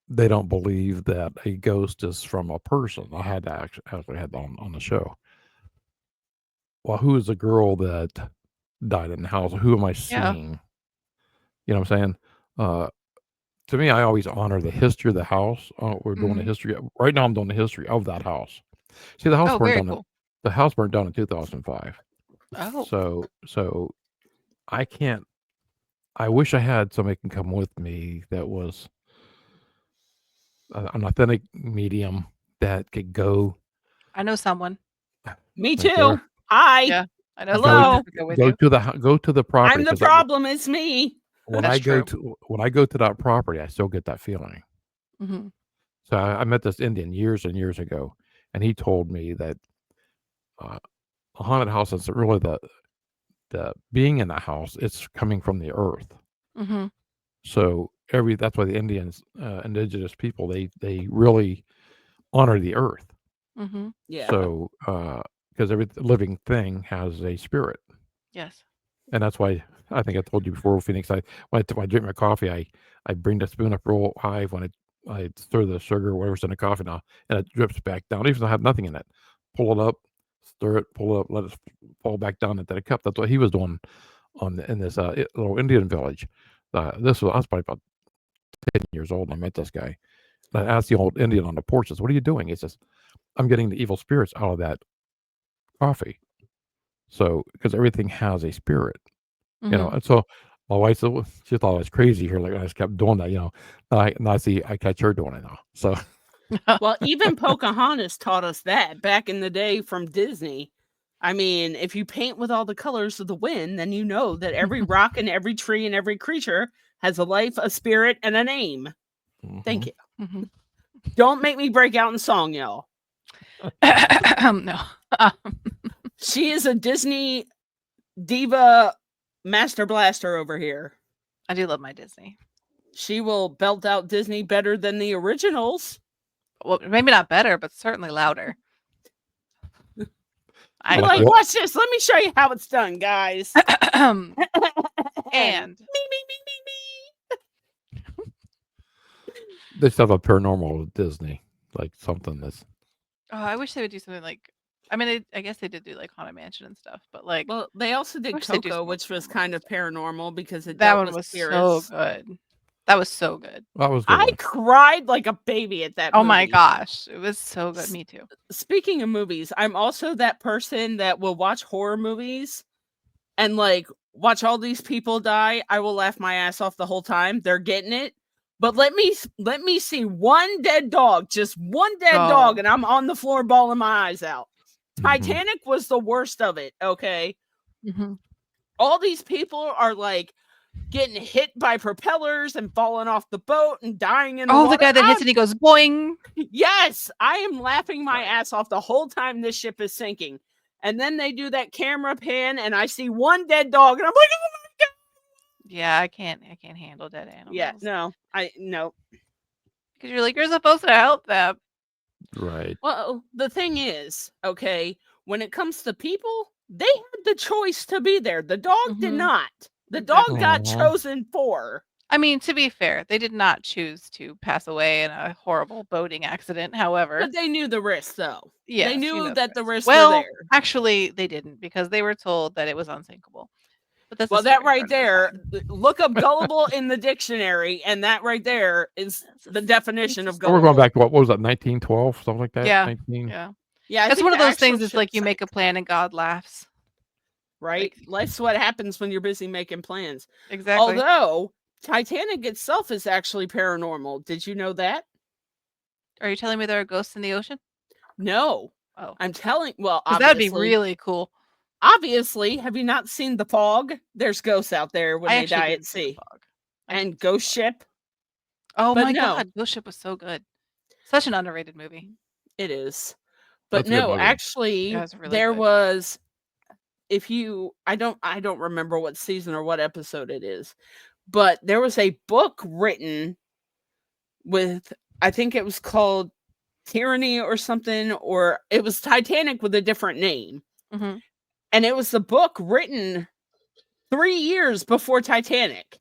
Speaker 3: they don't believe that a ghost is from a person. I had to actually had that on the show. Well, who is the girl that died in the house? Who am I
Speaker 2: Yeah.
Speaker 3: seeing? You know what I'm saying? Uh, to me, I always honor the history of the house. We're doing the
Speaker 2: Mhm.
Speaker 3: history right now. I'm doing the history of that house. See,
Speaker 2: Oh, very cool.
Speaker 3: the house burned down in 2005.
Speaker 2: Oh,
Speaker 3: So I can't. I wish I had somebody can come with me that was an authentic medium that could go
Speaker 2: I know someone.
Speaker 1: Me
Speaker 3: right
Speaker 1: too.
Speaker 3: there,
Speaker 1: Hi.
Speaker 2: Yeah. I know
Speaker 3: go
Speaker 2: someone
Speaker 3: to
Speaker 2: that
Speaker 1: Hello.
Speaker 2: could go with you.
Speaker 3: go to the property
Speaker 1: I'm the
Speaker 3: because
Speaker 1: problem. It's me.
Speaker 2: That's true.
Speaker 3: when I go to that property, I still get that feeling.
Speaker 2: Mhm.
Speaker 3: So I met this Indian years and years ago, and he told me that uh, a haunted house is really the being in the house. It's coming from the earth.
Speaker 2: Mhm.
Speaker 3: So that's why the Indians, indigenous people, they really honor the earth.
Speaker 2: Mhm.
Speaker 1: Yeah.
Speaker 3: So because every living thing has a spirit,
Speaker 2: Yes.
Speaker 3: and that's why I think I told you before, Phoenix. When I drink my coffee, I bring the spoon up real high when I stir the sugar or whatever's in the coffee now, and it drips back down, even though I have nothing in it. Pull it up, stir it, pull it up, let it fall back down into the cup. That's what he was doing in this little Indian village. I was probably about 10 years old when I met this guy. And I asked the old Indian on the porch, "What are you doing?" He says, "I'm getting the evil spirits out of that coffee." So because everything has a spirit.
Speaker 2: Mhm.
Speaker 3: And so my wife said, well, she thought I was crazy here. Like I just kept doing that. Now I see, I catch her doing it now. So,
Speaker 1: Well, even Pocahontas taught us that back in the day from Disney. I mean, if you paint with all the colors of the wind, then you know that every rock and every tree and every creature has a life, a spirit, and a name. Thank
Speaker 3: mhm.
Speaker 1: you.
Speaker 2: Mhm.
Speaker 1: Don't make me break out in song, y'all.
Speaker 2: No.
Speaker 1: She is a Disney diva master blaster over here.
Speaker 2: I do love my Disney.
Speaker 1: She will belt out Disney better than the originals.
Speaker 2: Well, maybe not better, but certainly louder. I
Speaker 1: You're
Speaker 3: Like
Speaker 1: like,
Speaker 2: agree.
Speaker 3: what?
Speaker 1: watch this. Let me show you how it's done, guys.
Speaker 2: And
Speaker 1: Me, me.
Speaker 3: They still have a paranormal with Disney, like something that's,
Speaker 2: I wish they would do something like. I mean, I guess they did do like Haunted Mansion and stuff, but like,
Speaker 1: Well, they also
Speaker 2: I
Speaker 1: did
Speaker 2: wish they'd do
Speaker 1: Coco,
Speaker 2: some more
Speaker 1: which was
Speaker 2: paranormal
Speaker 1: kind of
Speaker 2: stuff.
Speaker 1: paranormal because it
Speaker 2: That
Speaker 1: dealt
Speaker 2: one
Speaker 1: with
Speaker 2: was so
Speaker 1: spirits.
Speaker 2: good. That was so good.
Speaker 3: that was a good
Speaker 1: I
Speaker 3: one.
Speaker 1: cried like a baby at that
Speaker 2: Oh my
Speaker 1: movie.
Speaker 2: gosh, it was so good.
Speaker 1: S-
Speaker 2: Me too.
Speaker 1: Speaking of movies, I'm also that person that will watch horror movies and like watch all these people die. I will laugh my ass off the whole time. They're getting it. But let me see one dead dog, just one dead dog,
Speaker 2: Oh.
Speaker 1: and I'm on the floor bawling my eyes out.
Speaker 3: Mhm.
Speaker 1: Titanic was the worst of it, okay?
Speaker 2: Hmm.
Speaker 1: All these people are like getting hit by propellers and falling off the boat and dying in the
Speaker 2: Oh, the
Speaker 1: water.
Speaker 2: guy that hits and he goes boing.
Speaker 1: Yes, I am laughing my
Speaker 2: Right.
Speaker 1: ass off the whole time this ship is sinking. And then they do that camera pan and I see one dead dog and I'm like, oh my god.
Speaker 2: Yeah, I can't handle dead
Speaker 1: Yeah,
Speaker 2: animals
Speaker 1: no.
Speaker 2: because you're like you're supposed to help them.
Speaker 3: Right.
Speaker 1: Well, the thing is, okay, when it comes to people, they had the choice to be there. The dog did
Speaker 2: Mhm.
Speaker 1: not. The dog
Speaker 2: Exactly.
Speaker 1: got
Speaker 3: Aw.
Speaker 1: chosen for.
Speaker 2: I mean, to be fair, they did not choose to pass away in a horrible boating accident. However,
Speaker 1: But they knew the risk though. They
Speaker 2: yes, you
Speaker 1: knew
Speaker 2: know the
Speaker 1: that the
Speaker 2: rest.
Speaker 1: risks were
Speaker 2: Well,
Speaker 1: there.
Speaker 2: actually, they didn't because they were told that it was unsinkable. But that's a
Speaker 1: Well, that
Speaker 2: story for
Speaker 1: right
Speaker 2: another
Speaker 1: there,
Speaker 2: time.
Speaker 1: look up gullible in the dictionary, and that right there is
Speaker 2: That's a
Speaker 1: the
Speaker 2: s
Speaker 1: definition
Speaker 2: it's a
Speaker 1: of
Speaker 3: So we're going
Speaker 1: gullible.
Speaker 3: back to what was that, 1912, something like that?
Speaker 2: Yeah,
Speaker 3: 19.
Speaker 2: yeah.
Speaker 1: Yeah, I
Speaker 2: It's
Speaker 1: think
Speaker 2: one of
Speaker 1: the
Speaker 2: those
Speaker 1: actual
Speaker 2: things, it's
Speaker 1: ship
Speaker 2: like you make a
Speaker 1: sank,
Speaker 2: plan and God laughs.
Speaker 1: right?
Speaker 2: Like
Speaker 1: Life's what happens when you're busy making plans.
Speaker 2: exactly.
Speaker 1: Although Titanic itself is actually paranormal. Did you know that?
Speaker 2: Are you telling me there are ghosts in the ocean?
Speaker 1: No.
Speaker 2: Oh,
Speaker 1: I'm telling, well,
Speaker 2: because that would be
Speaker 1: obviously.
Speaker 2: really cool.
Speaker 1: Obviously, have you not seen The Fog? There's ghosts out there when
Speaker 2: I
Speaker 1: they
Speaker 2: actually
Speaker 1: die at
Speaker 2: didn't see The
Speaker 1: sea.
Speaker 2: Fog. I
Speaker 1: And
Speaker 2: didn't see The
Speaker 1: Ghost
Speaker 2: Fog.
Speaker 1: Ship?
Speaker 2: Oh
Speaker 1: But
Speaker 2: my
Speaker 1: no,
Speaker 2: god, Ghost Ship was so good. Such an underrated movie.
Speaker 1: it is. But
Speaker 3: That's a good
Speaker 1: no,
Speaker 3: movie.
Speaker 2: Yeah,
Speaker 1: actually,
Speaker 2: it was really
Speaker 1: there
Speaker 2: good.
Speaker 1: was if you I don't remember what season or what episode it is, but there was a book written with I think it was called Tyranny or something, or it was Titanic with a different name.
Speaker 2: Mhm.
Speaker 1: And it was the book written 3 years before Titanic.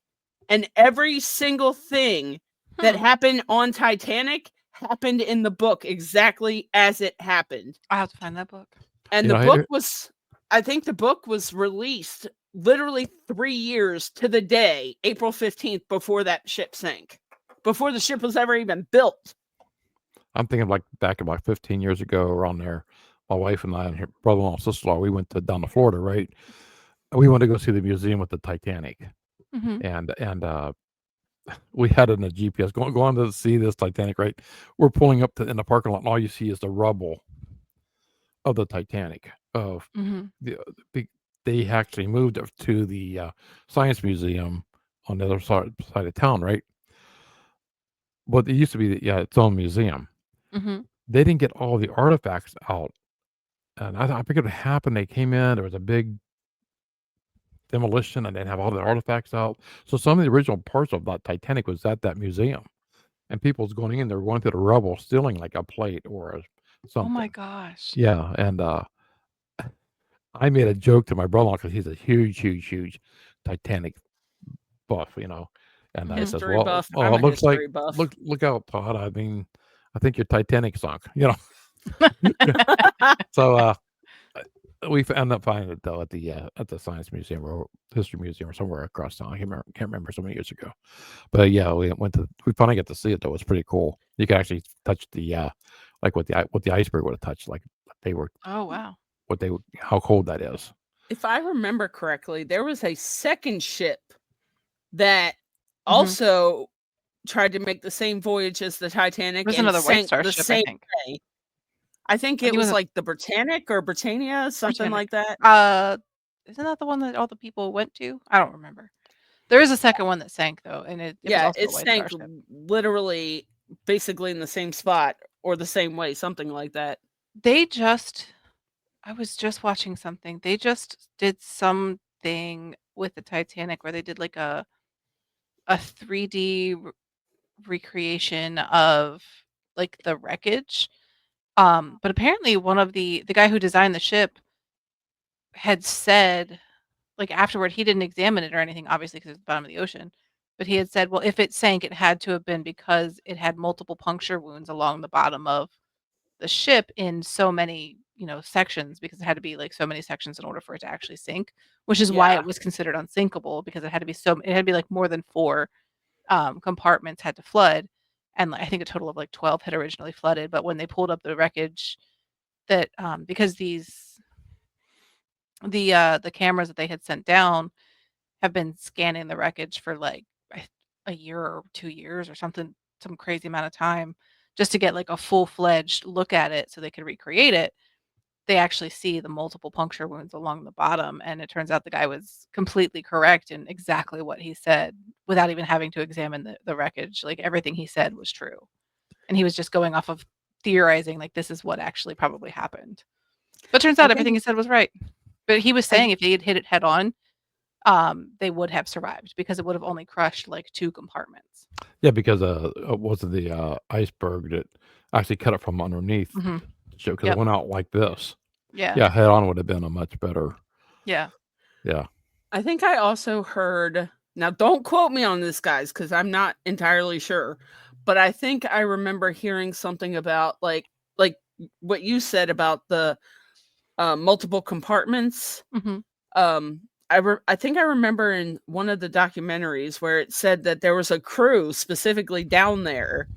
Speaker 1: And every single thing that
Speaker 2: Hmm.
Speaker 1: happened on Titanic happened in the book exactly as it happened.
Speaker 2: I have to find that book.
Speaker 1: And
Speaker 3: You
Speaker 1: the
Speaker 3: know,
Speaker 1: book was I think the book was released literally 3 years to the day, April 15th, before that ship sank. Before the ship was ever even built.
Speaker 3: I'm thinking like back about 15 years ago, around there. My wife and I and her brother-in-law and sister-in-law, we went down to Florida, right? And we wanted to go see the museum with the Titanic,
Speaker 2: Mhm.
Speaker 3: and we had it in the GPS going to see this Titanic, right? We're pulling up in the parking lot, and all you see is the rubble of the Titanic. Of
Speaker 2: Mhm.
Speaker 3: the, the they actually moved it to the science museum on the other side of town, right? But it used to be its own museum.
Speaker 2: Mhm.
Speaker 3: they didn't get all the artifacts out, and I forget what happened. They came in, there was a big demolition, and they'd have all the artifacts out. So some of the original parts of that Titanic was at that museum, and people was going in there, going through the rubble, stealing like a plate or
Speaker 2: Oh my
Speaker 3: something.
Speaker 2: gosh.
Speaker 3: Yeah, and I made a joke to my brother-in-law because he's a huge, huge, huge Titanic buff, and I
Speaker 2: Mhm.
Speaker 3: says,
Speaker 1: History
Speaker 3: "Well,
Speaker 1: buff. I'm
Speaker 3: it
Speaker 1: a
Speaker 3: looks like
Speaker 1: history buff.
Speaker 3: look out, Todd. I mean, I think your Titanic sunk." So we ended up finding it though at the Science Museum or History Museum or somewhere across town. I can't remember so many years ago. But yeah, we finally got to see it though. It was pretty cool. You could actually touch the like what the iceberg would have touched, like they were
Speaker 2: Oh, wow.
Speaker 3: how cold that is.
Speaker 1: If I remember correctly, there was a second ship that
Speaker 2: Mhm.
Speaker 1: also tried to make the same voyage as the Titanic
Speaker 2: There's
Speaker 1: and
Speaker 2: another White
Speaker 1: sank
Speaker 2: Star
Speaker 1: the
Speaker 2: ship, I
Speaker 1: same
Speaker 2: think.
Speaker 1: day. I think
Speaker 2: I
Speaker 1: it
Speaker 2: think it was
Speaker 1: was
Speaker 2: a
Speaker 1: like the Britannic or Britannia, something
Speaker 2: Titanic.
Speaker 1: like that.
Speaker 2: Isn't that the one that all the people went to? I don't remember. There is a second one that sank though, and it was
Speaker 1: Yeah,
Speaker 2: also a
Speaker 1: it
Speaker 2: White Star
Speaker 1: sank
Speaker 2: ship.
Speaker 1: literally basically in the same spot or the same way, something like that.
Speaker 2: They just I was just watching something. They just did something with the Titanic where they did like a 3D recreation of like the wreckage. But apparently one of the guy who designed the ship had said like afterward he didn't examine it or anything obviously because it's the bottom of the ocean. But he had said, well, if it sank, it had to have been because it had multiple puncture wounds along the bottom of the ship in so many, sections because it had to be like so many sections in order for it to actually sink, which is why it
Speaker 1: Yeah.
Speaker 2: was considered unsinkable because it had to be like more than 4 compartments had to flood. And like, I think a total of like 12 had originally flooded. But when they pulled up the wreckage, that because the cameras that they had sent down have been scanning the wreckage for like a year or 2 years or something, some crazy amount of time, just to get like a full-fledged look at it so they could recreate it. They actually see the multiple puncture wounds along the bottom, and it turns out the guy was completely correct in exactly what he said without even having to examine the wreckage. Like, everything he said was true, and he was just going off of theorizing, like, this is what actually probably happened. But turns
Speaker 1: I
Speaker 2: out everything
Speaker 1: think
Speaker 2: he said was right. But he was
Speaker 1: I
Speaker 2: saying if they had hit it head on, they would have survived because it would have only crushed, like, 2 compartments.
Speaker 3: Yeah, because it wasn't the iceberg that actually cut it from underneath
Speaker 2: Mhm.
Speaker 3: because it
Speaker 2: Yep.
Speaker 3: went out like this.
Speaker 2: Yeah.
Speaker 3: Yeah, head on would have been a much better.
Speaker 2: Yeah.
Speaker 3: Yeah.
Speaker 1: I think I also heard, now don't quote me on this, guys, because I'm not entirely sure, but I think I remember hearing something about like what you said about the multiple compartments.
Speaker 2: Mhm.
Speaker 1: I think I remember in one of the documentaries where it said that there was a crew specifically down there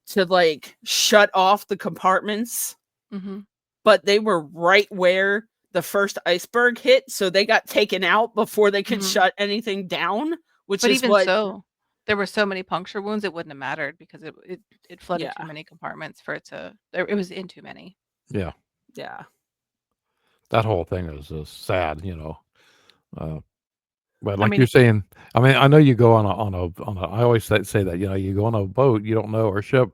Speaker 1: to like shut off the compartments,
Speaker 2: Mhm.
Speaker 1: but they were right where the first iceberg hit, so they got taken out before they could
Speaker 2: Mhm.
Speaker 1: shut anything down, which
Speaker 2: But
Speaker 1: is
Speaker 2: even
Speaker 1: what.
Speaker 2: so, there were so many puncture wounds, it wouldn't have mattered because it flooded too
Speaker 1: Yeah,
Speaker 2: many compartments for it to it was in too many.
Speaker 3: Yeah.
Speaker 1: yeah.
Speaker 3: That whole thing is sad. Uh, but
Speaker 2: I
Speaker 3: like you're
Speaker 2: mean
Speaker 3: saying, I mean, I know you go I always say that, you go on a boat, you don't know, or ship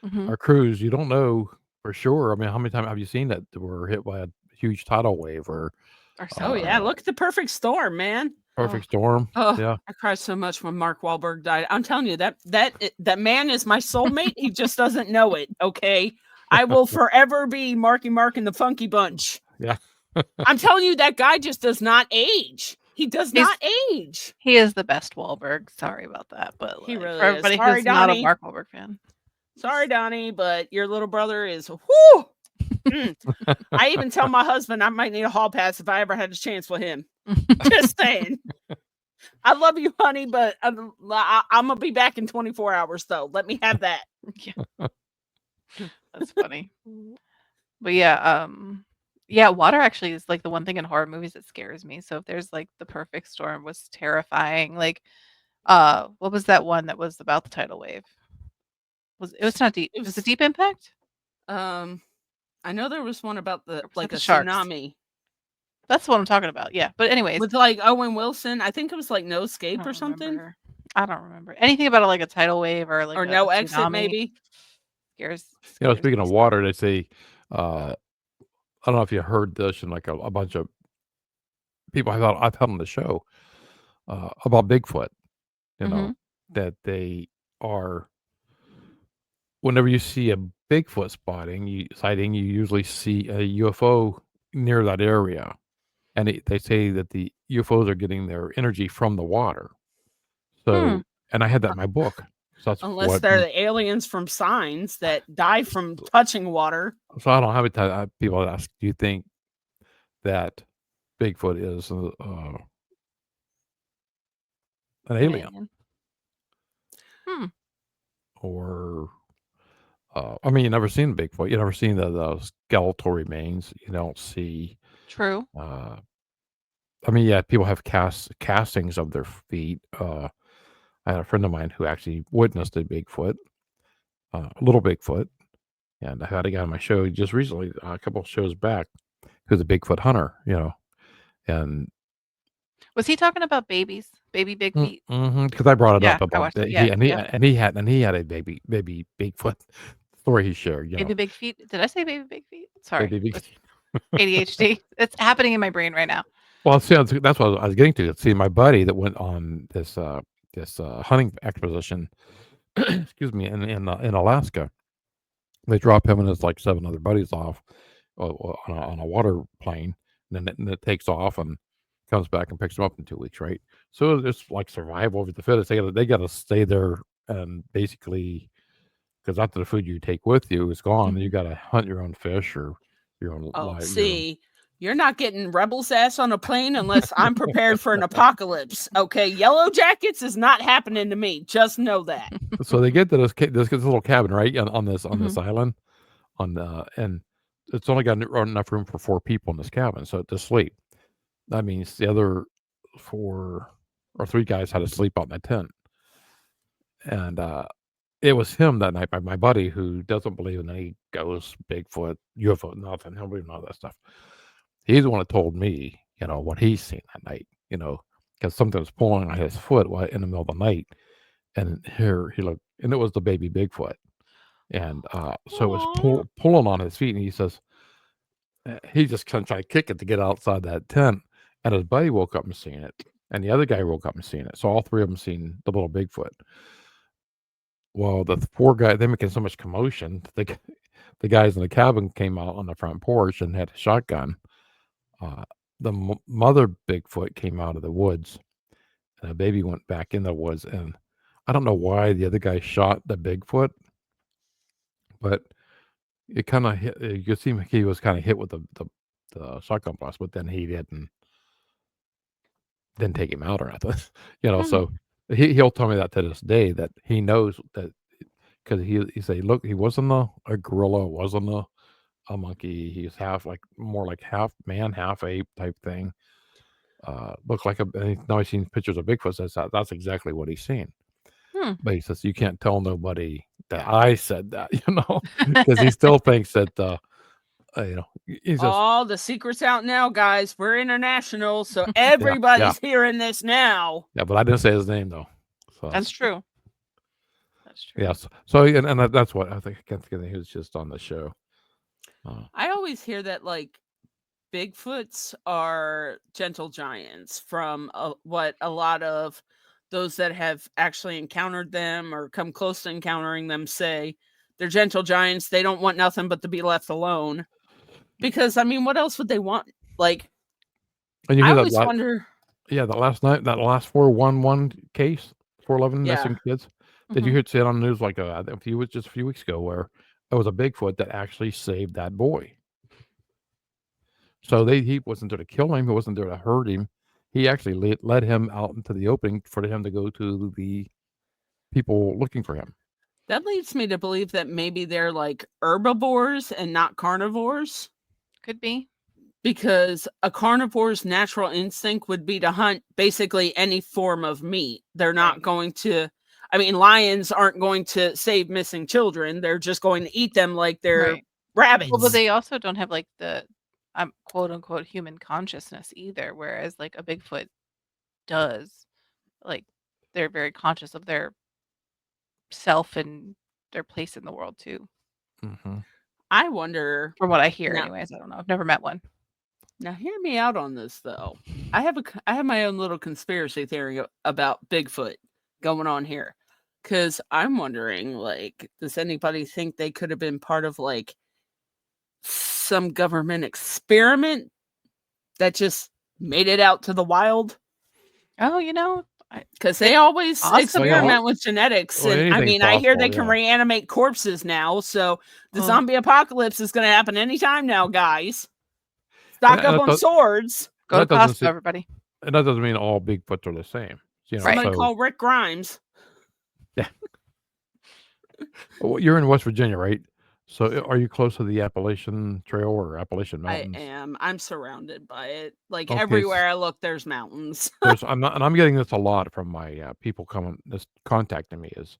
Speaker 2: mhm.
Speaker 3: or cruise, you don't know for sure. I mean, how many times have you seen that were hit by a huge tidal wave or
Speaker 2: Or so
Speaker 1: Oh yeah,
Speaker 3: uh,
Speaker 2: many.
Speaker 1: look at the perfect storm, man.
Speaker 2: Oh,
Speaker 3: perfect storm?
Speaker 1: Oh,
Speaker 3: Yeah.
Speaker 1: I cried so much when Mark Wahlberg died. I'm telling you that man is my soulmate. He just doesn't know it. Okay, I will forever be Marky Mark and the Funky Bunch.
Speaker 3: Yeah.
Speaker 1: I'm telling you, that guy just does not age. He does
Speaker 2: he's
Speaker 1: not age.
Speaker 2: he is the best Wahlberg, sorry about that, but,
Speaker 1: He
Speaker 2: like, for
Speaker 1: really is.
Speaker 2: everybody
Speaker 1: Sorry,
Speaker 2: who's not a
Speaker 1: Donnie.
Speaker 2: Mark Wahlberg fan,
Speaker 1: Sorry,
Speaker 2: he's
Speaker 1: Donnie, but your little brother is whoo. Mm. I even tell my husband I might need a hall pass if I ever had a chance with him. Just saying. I love you, honey, but I'm gonna be back in 24 hours, though. Let me have that.
Speaker 2: Yeah, that's funny. But yeah, water actually is, like, the one thing in horror movies that scares me, so if there's, like, the perfect storm was terrifying, like, what was that one that was about the tidal wave? It's not deep
Speaker 1: It
Speaker 2: was it
Speaker 1: was,
Speaker 2: Deep Impact?
Speaker 1: um, I know there was one about
Speaker 2: Or was that
Speaker 1: like
Speaker 2: the
Speaker 1: a
Speaker 2: sharks?
Speaker 1: tsunami
Speaker 2: That's what I'm talking about, yeah, but anyways,
Speaker 1: with like Owen Wilson. I think it was like No
Speaker 2: I
Speaker 1: Escape
Speaker 2: don't
Speaker 1: or something,
Speaker 2: remember. I don't remember. Anything about, like, a tidal wave or, like,
Speaker 1: or
Speaker 2: a
Speaker 1: No Exit,
Speaker 2: tsunami
Speaker 1: maybe.
Speaker 2: scares
Speaker 3: speaking
Speaker 2: me
Speaker 3: of
Speaker 2: so.
Speaker 3: water, they say, I don't know if you heard this, and like a bunch of people I've had on the show about Bigfoot. You know
Speaker 2: Mhm.
Speaker 3: that they are. Whenever you see a Bigfoot sighting, you usually see a UFO near that area, and they say that the UFOs are getting their energy from the water.
Speaker 2: Hmm.
Speaker 3: So, and I had that in my book. So that's
Speaker 1: Unless
Speaker 3: what.
Speaker 1: they're the aliens from Signs that die from touching water.
Speaker 3: So I don't have it. People ask, do you think that Bigfoot is an
Speaker 2: An
Speaker 3: alien,
Speaker 2: alien. Hmm.
Speaker 3: or I mean, you never seen Bigfoot. You never seen the skeletal remains. You don't see.
Speaker 2: True.
Speaker 3: Uh, I mean, yeah, people have castings of their feet. I had a friend of mine who actually witnessed a Bigfoot, a little Bigfoot, and I had a guy on my show just recently, a couple of shows back, who's a Bigfoot hunter. And
Speaker 2: Was he talking about babies? Baby big feet?
Speaker 3: because I brought it
Speaker 2: Yeah,
Speaker 3: up
Speaker 2: I
Speaker 3: about
Speaker 2: watched it.
Speaker 3: he
Speaker 2: Yeah,
Speaker 3: and he
Speaker 2: yep.
Speaker 3: and he had a baby Bigfoot story he shared.
Speaker 2: Baby big feet. Did I say baby big feet? Sorry.
Speaker 3: Baby big.
Speaker 2: It's ADHD. It's happening in my brain right now.
Speaker 3: Well, see, that's what I was getting to. See, my buddy that went on this hunting expedition, excuse me, in Alaska, they drop him and his like 7 other buddies off on a water plane, and it takes off and comes back and picks them up in 2 weeks, right? So it's like survival of the fittest. They got to stay there and basically because after the food you take with you is gone, you
Speaker 2: Mhm.
Speaker 3: got to hunt your own fish or your own
Speaker 1: Oh,
Speaker 3: live your own.
Speaker 1: see, you're not getting Rebel's ass on a plane unless I'm prepared for an apocalypse. Okay, Yellow Jackets is not happening to me. Just know that.
Speaker 3: So they get to this little cabin right on this
Speaker 2: Mhm.
Speaker 3: island and it's only got enough room for 4 people in this cabin, so to sleep. That means the other 4 or 3 guys had to sleep out in the tent, and it was him that night, my buddy, who doesn't believe in any ghosts, Bigfoot, UFO, nothing. He'll believe in all that stuff. He's the one that told me, what he's seen that night. Because something was pulling on his foot in the middle of the night, and here he looked, and it was the baby Bigfoot, and so it was
Speaker 2: Aw.
Speaker 3: pulling on his feet, and he says he just kind of tried to kick it to get outside that tent, and his buddy woke up and seen it, and the other guy woke up and seen it. So all 3 of them seen the little Bigfoot. Well, the 4 guy they making so much commotion. The guys in the cabin came out on the front porch and had a shotgun. Uh, the mother Bigfoot came out of the woods, and the baby went back in the woods. And I don't know why the other guy shot the Bigfoot, but it kind of hit. You could see he was kind of hit with the shotgun blast, but then he didn't take him out or nothing.
Speaker 2: Mhm.
Speaker 3: So he'll tell me that to this day that he knows that because he say, look, he wasn't a gorilla, wasn't a monkey. He's half like more like half man, half ape type thing. Looked like now he's seen pictures of Bigfoot. Says that's exactly what he's seen.
Speaker 2: Hmm.
Speaker 3: But he says you can't tell nobody that I said that, because he still thinks that he says
Speaker 1: All the secrets out now, guys. We're international, so
Speaker 3: yeah, yeah,
Speaker 1: everybody's hearing this now.
Speaker 3: yeah. But I didn't say his name though. So
Speaker 2: That's true. That's true.
Speaker 3: yes. So and that's what I think. I can't think of. He was just on the show. Uh,
Speaker 1: I always hear that Bigfoots are gentle giants from what a lot of those that have actually encountered them or come close to encountering them say. They're gentle giants. They don't want nothing but to be left alone. Because, I mean, what else would they want? Like,
Speaker 3: and you
Speaker 1: I
Speaker 3: hear that
Speaker 1: always wonder.
Speaker 3: yeah, that last night, that last 411 case, 411
Speaker 1: Yeah.
Speaker 3: missing kids. Did you
Speaker 2: Mhm.
Speaker 3: hear it say it on the news like just a few weeks ago where it was a Bigfoot that actually saved that boy? So he wasn't there to kill him. He wasn't there to hurt him. He actually led him out into the open for him to go to the people looking for him.
Speaker 1: That leads me to believe that maybe they're like herbivores and not carnivores.
Speaker 2: Could be.
Speaker 1: Because a carnivore's natural instinct would be to hunt basically any form of meat. They're not
Speaker 2: Right.
Speaker 1: going to, I mean, lions aren't going to save missing children. They're just going to eat them like they're
Speaker 2: Right. Well, but
Speaker 1: rabbits.
Speaker 2: they also don't have like the quote unquote human consciousness either, whereas like a Bigfoot does. Like they're very conscious of their self and their place in the world too.
Speaker 3: Mm-hmm.
Speaker 1: I wonder.
Speaker 2: From what I hear,
Speaker 1: Now,
Speaker 2: anyways. I don't know. I've never met one.
Speaker 1: now hear me out on this though. I have my own little conspiracy theory about Bigfoot going on here. Cause I'm wondering, like, does anybody think they could have been part of like some government experiment that just made it out to the wild?
Speaker 2: Oh, you know,
Speaker 1: Because they
Speaker 2: it's
Speaker 1: always
Speaker 2: possible.
Speaker 1: experiment with genetics.
Speaker 3: Well,
Speaker 1: And I
Speaker 3: anything's
Speaker 1: mean, I hear they
Speaker 3: possible,
Speaker 1: can
Speaker 3: yeah.
Speaker 1: reanimate corpses now. So the
Speaker 2: Ugh.
Speaker 1: zombie apocalypse is going to happen anytime now, guys. Stock
Speaker 3: And
Speaker 1: up
Speaker 3: that
Speaker 1: on
Speaker 3: does-
Speaker 1: swords.
Speaker 2: Go to
Speaker 3: that doesn't
Speaker 2: Costco,
Speaker 3: se-
Speaker 2: everybody.
Speaker 3: And that doesn't mean all Bigfoots are the same. You know,
Speaker 2: Right.
Speaker 1: Somebody
Speaker 3: so
Speaker 1: call Rick Grimes.
Speaker 3: well, you're in West Virginia, right? So are you close to the Appalachian Trail or Appalachian Mountains?
Speaker 1: I am. I'm surrounded by it. Like
Speaker 3: Okay,
Speaker 1: everywhere I look, there's mountains.
Speaker 3: I'm getting this a lot from my people contacting me is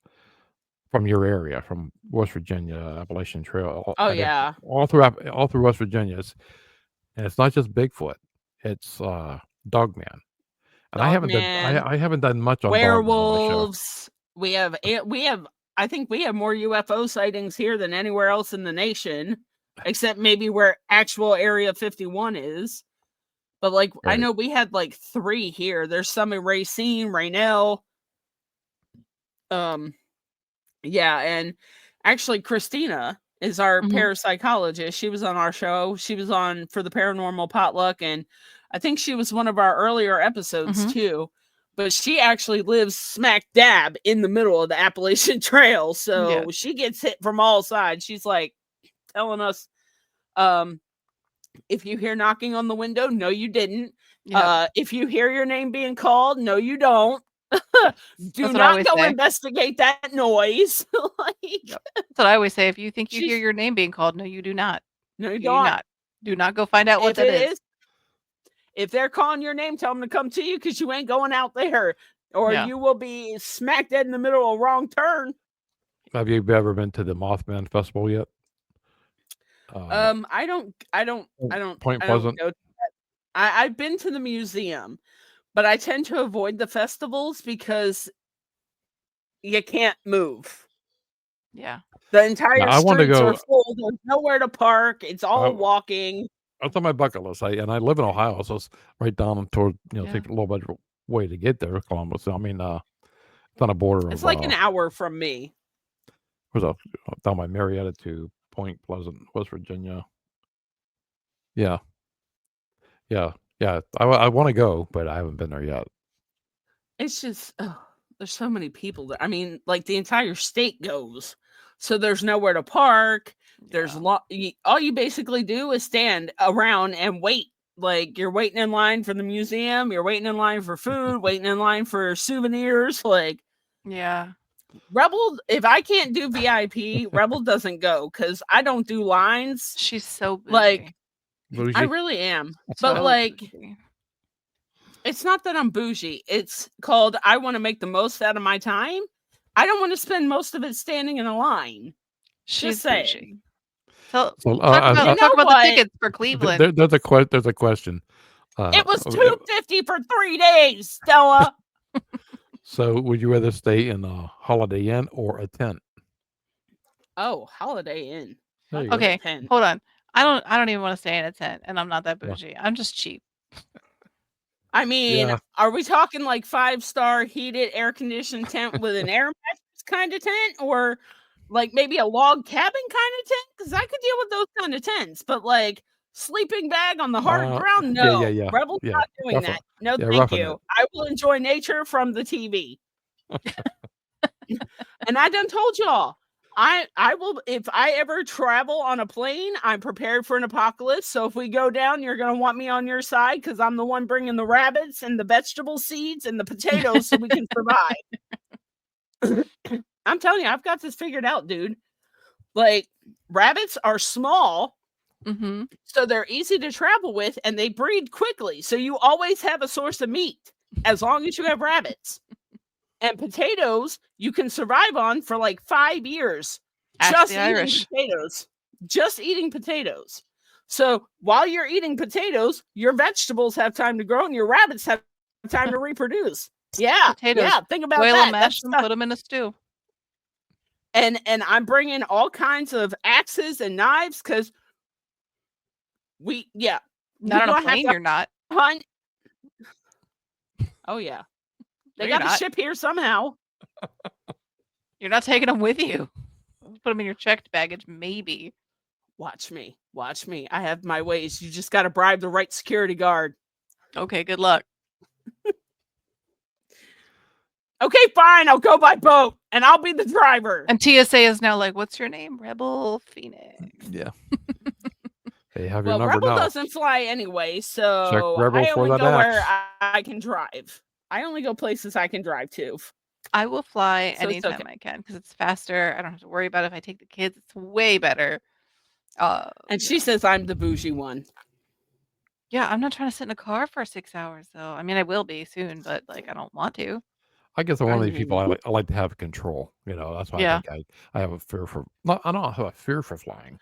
Speaker 3: from your area, from West Virginia, Appalachian Trail.
Speaker 1: Oh yeah.
Speaker 3: all through West Virginia. And it's not just Bigfoot; it's Dogman. And I haven't done much on Dogman on my show.
Speaker 1: Werewolves. We have. I think we have more UFO sightings here than anywhere else in the nation, except maybe where actual Area 51 is. But like, I
Speaker 3: Right.
Speaker 1: know we had like 3 here. There's some in Racine, Raynell. Yeah, and actually Christina is our
Speaker 2: Mhm.
Speaker 1: parapsychologist. She was on our show. She was on for the Paranormal Potluck, and I think she was one of our earlier episodes
Speaker 2: Mhm.
Speaker 1: too. But she actually lives smack dab in the middle of the Appalachian Trail, so
Speaker 2: Yeah.
Speaker 1: she gets hit from all sides. She's like telling us, if you hear knocking on the window, no, you didn't.
Speaker 2: Yep.
Speaker 1: If you hear your name being called, no, you don't. Do
Speaker 2: That's what I
Speaker 1: not
Speaker 2: always
Speaker 1: go
Speaker 2: say.
Speaker 1: investigate that noise. Like,
Speaker 2: Yep. That's what I always say. If you think you hear
Speaker 1: she's
Speaker 2: your name being called, no, you do not.
Speaker 1: no, you
Speaker 2: You do
Speaker 1: don't.
Speaker 2: not. Do not go find out what
Speaker 1: If
Speaker 2: that
Speaker 1: it
Speaker 2: is.
Speaker 1: is, if they're calling your name, tell them to come to you because you ain't going out there, or
Speaker 2: Yeah.
Speaker 1: you will be smack dead in the middle of a wrong turn.
Speaker 3: Have you ever been to the Mothman Festival yet?
Speaker 1: I don't
Speaker 3: Point
Speaker 1: go
Speaker 3: Pleasant.
Speaker 1: to that. I've been to the museum, but I tend to avoid the festivals because you can't move.
Speaker 2: Yeah.
Speaker 1: The entire
Speaker 3: I want to
Speaker 1: streets are
Speaker 3: go.
Speaker 1: full. There's nowhere to park. It's all
Speaker 3: I-
Speaker 1: walking.
Speaker 3: That's on my bucket list. I live in Ohio, so it's right down toward
Speaker 2: Yeah.
Speaker 3: take a little bit of way to get there, Columbus. I mean, it's on the border
Speaker 1: It's
Speaker 3: of
Speaker 1: like an hour from me.
Speaker 3: down by Marietta to Point Pleasant, West Virginia. Yeah, yeah, yeah. I want to go, but I haven't been there yet.
Speaker 1: It's just there's so many people there. I mean, like the entire state goes, so there's nowhere to park. There's
Speaker 2: Yeah.
Speaker 1: all you basically do is stand around and wait. Like you're waiting in line for the museum, you're waiting in line for food, waiting in line for souvenirs. Like
Speaker 2: Yeah.
Speaker 1: Rebel, if I can't do VIP, Rebel doesn't go because I don't do lines.
Speaker 2: She's so bougie.
Speaker 1: Like
Speaker 3: Bougie.
Speaker 1: I really am, but
Speaker 2: So
Speaker 1: like.
Speaker 2: bougie.
Speaker 1: It's not that I'm bougie. It's called I want to make the most out of my time. I don't want to spend most of it standing in a line.
Speaker 2: She's
Speaker 1: Just saying.
Speaker 2: bougie. So
Speaker 3: So,
Speaker 2: talk
Speaker 1: You know
Speaker 2: about the
Speaker 1: what?
Speaker 2: tickets for Cleveland.
Speaker 3: there's a question.
Speaker 1: It was $250 for 3 days, Stella.
Speaker 3: So, would you rather stay in a Holiday Inn or a tent?
Speaker 1: Oh, Holiday Inn.
Speaker 3: There you go.
Speaker 2: Okay,
Speaker 1: Tent.
Speaker 2: hold on. I don't even want to stay in a tent, and I'm not that
Speaker 3: Yeah.
Speaker 2: bougie. I'm just cheap.
Speaker 1: I mean,
Speaker 3: Yeah.
Speaker 1: are we talking like 5-star heated air conditioned tent with an air mattress kind of tent, or like maybe a log cabin kind of tent? Because I could deal with those kind of tents, but like sleeping bag on the hard ground, no.
Speaker 3: Yeah.
Speaker 1: Rebel's
Speaker 3: Yeah.
Speaker 1: not doing
Speaker 3: Rough
Speaker 1: that.
Speaker 3: it.
Speaker 1: No,
Speaker 3: Yeah,
Speaker 1: thank
Speaker 3: roughing
Speaker 1: you.
Speaker 3: it.
Speaker 1: I will enjoy nature from the TV. And I done told y'all, I will, if I ever travel on a plane, I'm prepared for an apocalypse. So if we go down, you're going to want me on your side because I'm the one bringing the rabbits and the vegetable seeds and the potatoes so we can survive. I'm telling you, I've got this figured out, dude. Like, rabbits are small,
Speaker 2: Mm-hmm.
Speaker 1: so they're easy to travel with, and they breed quickly. So you always have a source of meat as long as you have rabbits. And potatoes you can survive on for like 5 years.
Speaker 2: Ask
Speaker 1: Just
Speaker 2: the
Speaker 1: eating
Speaker 2: Irish.
Speaker 1: potatoes. Just eating potatoes. So while you're eating potatoes, your vegetables have time to grow and your rabbits have time to reproduce. Yeah.
Speaker 2: Potatoes.
Speaker 1: Yeah. Think about
Speaker 2: Boil
Speaker 1: that.
Speaker 2: them, mash them, put them in a stew.
Speaker 1: and I'm bringing all kinds of axes and knives because
Speaker 2: Not
Speaker 1: we're
Speaker 2: on a
Speaker 1: gonna have
Speaker 2: plane,
Speaker 1: to
Speaker 2: you're not.
Speaker 1: hunt. Oh yeah,
Speaker 2: No,
Speaker 1: they
Speaker 2: you're
Speaker 1: got to
Speaker 2: not.
Speaker 1: ship here somehow.
Speaker 2: You're not taking them with you. Put them in your checked baggage, maybe.
Speaker 1: Watch me, watch me. I have my ways. You just got to bribe the right security guard.
Speaker 2: Okay, good luck.
Speaker 1: Okay, fine. I'll go by boat, and I'll be the driver.
Speaker 2: And TSA is now like, "What's your name? Rebel Phoenix."
Speaker 3: Yeah. They have your
Speaker 1: Well,
Speaker 3: number
Speaker 1: Rebel
Speaker 3: now.
Speaker 1: doesn't fly anyway,
Speaker 3: Check
Speaker 1: so
Speaker 3: Rebel
Speaker 1: I
Speaker 3: for
Speaker 1: only
Speaker 3: that
Speaker 1: go where
Speaker 3: axe.
Speaker 1: I can drive. I only go places I can drive to,
Speaker 2: I will fly
Speaker 1: so it's okay.
Speaker 2: anytime I can because it's faster. I don't have to worry about if I take the kids. It's way better.
Speaker 1: And she says I'm the bougie one.
Speaker 2: Yeah, I'm not trying to sit in a car for 6 hours though. I mean, I will be soon, but like I don't want to.
Speaker 3: I guess I'm one
Speaker 1: I
Speaker 3: of these people.
Speaker 1: mean,
Speaker 3: I like to have control. That's why I
Speaker 2: Yeah.
Speaker 3: think I have a fear for. No, I don't have a fear for flying.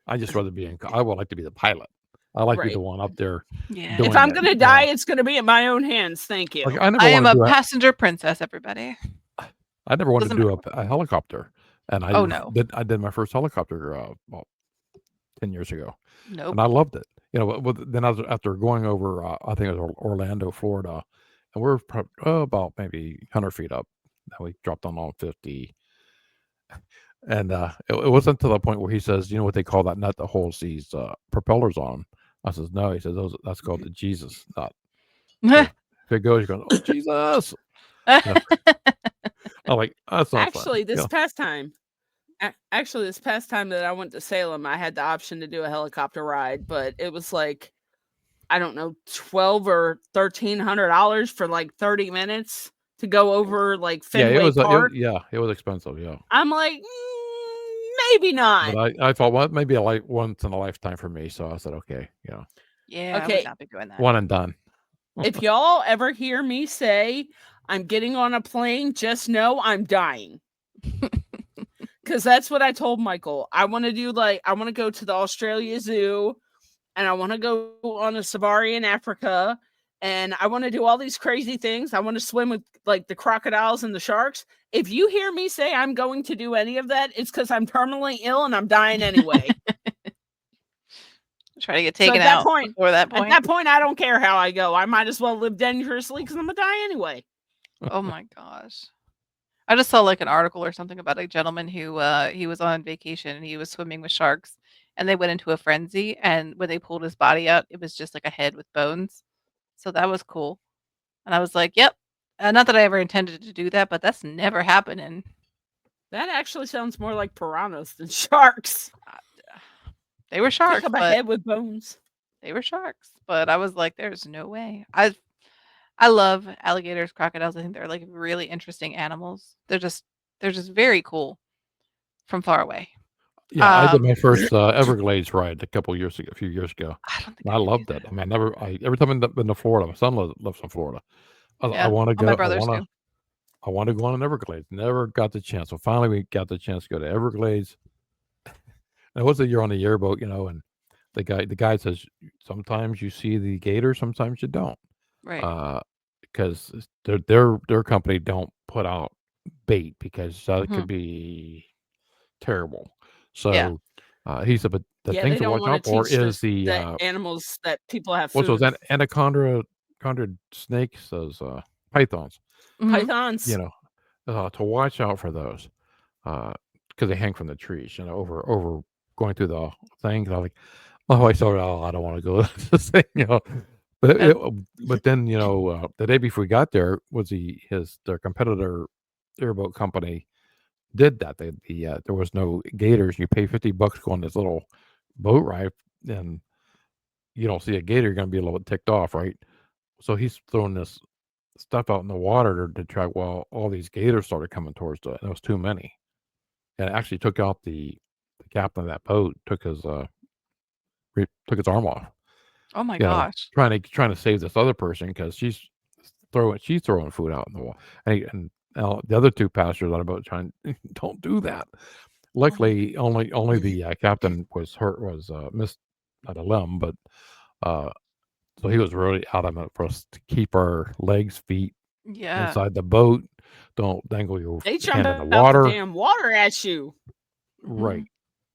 Speaker 3: I just rather be in. I would like to be the pilot. I like to be the
Speaker 1: right.
Speaker 3: one up there
Speaker 2: Yeah.
Speaker 1: If
Speaker 3: doing
Speaker 1: I'm
Speaker 3: it.
Speaker 1: gonna die, it's gonna be in my own hands. Thank
Speaker 3: Like
Speaker 1: you.
Speaker 3: I never
Speaker 2: I am
Speaker 3: want to
Speaker 2: a
Speaker 3: do a.
Speaker 2: passenger princess, everybody.
Speaker 3: I never wanted to
Speaker 2: Doesn't
Speaker 3: do
Speaker 2: matter.
Speaker 3: a helicopter, and
Speaker 2: Oh no.
Speaker 3: I did my first helicopter well 10 years ago,
Speaker 2: Nope.
Speaker 3: and I loved it. Then after going over, I think it was Orlando, Florida, and we're about maybe 100 feet up. And we dropped on 50, and it wasn't to the point where he says, "You know what they call that nut that holds these propellers on?" I says, "No." He says, "That's called the Jesus nut." So if it goes, you're going, "Oh Jesus!" You know, I'm like, "That's not fun."
Speaker 1: Actually, this past time that I went to Salem, I had the option to do a helicopter ride, but it was like I don't know, $12 or $1,300 for like 30 minutes to go over like
Speaker 3: Yeah,
Speaker 1: Fenway Park.
Speaker 3: it was expensive. Yeah,
Speaker 1: I'm like, maybe
Speaker 3: but
Speaker 1: not.
Speaker 3: I thought, well, maybe once in a lifetime for me. So I said, okay,
Speaker 2: Yeah, I would
Speaker 1: Okay,
Speaker 2: not be doing that.
Speaker 3: one and done.
Speaker 1: if y'all ever hear me say I'm getting on a plane, just know I'm dying. Because that's what I told Michael. I want to go to the Australia Zoo, and I want to go on a safari in Africa, and I want to do all these crazy things. I want to swim with like the crocodiles and the sharks. If you hear me say I'm going to do any of that, it's because I'm terminally ill and I'm dying anyway.
Speaker 2: Try to get
Speaker 1: So
Speaker 2: taken out before that point.
Speaker 1: I don't care how I go. I might as well live dangerously because I'm gonna die anyway.
Speaker 2: Oh my gosh. I just saw like an article or something about a gentleman who he was on vacation and he was swimming with sharks and they went into a frenzy and when they pulled his body out, it was just like a head with bones. So that was cool. And I was like, "Yep." Not that I ever intended to do that, but that's never happening.
Speaker 1: That actually sounds more like piranhas than sharks.
Speaker 2: They were
Speaker 1: Pick
Speaker 2: sharks,
Speaker 1: up a
Speaker 2: but
Speaker 1: head with bones.
Speaker 2: they were sharks. But I was like, "There's no way." I love alligators, crocodiles. I think they're like really interesting animals. They're just very cool from far away.
Speaker 3: Yeah, I did my
Speaker 2: Um,
Speaker 3: first Everglades ride a few years ago.
Speaker 2: I don't think
Speaker 3: And
Speaker 2: I
Speaker 3: I
Speaker 2: could do
Speaker 3: loved it.
Speaker 2: that.
Speaker 3: I mean, every time I've been to Florida, my son lives in Florida. I
Speaker 2: Yeah,
Speaker 3: want to
Speaker 2: all my
Speaker 3: go.
Speaker 2: brothers do.
Speaker 3: I want to go on an Everglades. Never got the chance. So finally, we got the chance to go to Everglades. And it was a year on the yearboat, and the guide says sometimes you see the gator, sometimes you don't,
Speaker 2: Right.
Speaker 3: because their company don't put out bait because that
Speaker 2: Mhm.
Speaker 3: could be terrible.
Speaker 2: Yeah.
Speaker 3: So he said, but the
Speaker 1: Yeah,
Speaker 3: thing
Speaker 1: they
Speaker 3: to
Speaker 1: don't
Speaker 3: watch
Speaker 1: want to
Speaker 3: out for
Speaker 1: teach
Speaker 3: is the
Speaker 1: the animals that people have
Speaker 3: what's those
Speaker 1: food.
Speaker 3: anaconda snakes, those pythons.
Speaker 2: Mhm.
Speaker 3: You
Speaker 1: Pythons.
Speaker 3: know, to watch out for those because they hang from the trees. Over going through the thing. And I'm like, oh, I thought, oh, I don't want to go to this thing. But
Speaker 2: Uh,
Speaker 3: but then the day before we got there was their competitor airboat company did that. There was no gators. You pay $50 to go on this little boat ride, and you don't see a gator, you're going to be a little bit ticked off, right? So he's throwing this stuff out in the water to try. Well, all these gators started coming towards it. There was too many, and it actually took out the captain of that boat. Took his arm off.
Speaker 2: oh my gosh.
Speaker 3: Trying to save this other person because she's throwing food out in the water, and the other two passengers on the boat trying don't do that.
Speaker 2: Oh my
Speaker 3: Luckily, only the captain was hurt, was missed not a limb, but uh, so he was really adamant for us to keep our legs, feet
Speaker 2: yeah.
Speaker 3: inside the boat Don't dangle your
Speaker 1: They jump
Speaker 3: hand in the
Speaker 1: out the
Speaker 3: water.
Speaker 1: damn water at you.
Speaker 3: Right,
Speaker 2: Mhm.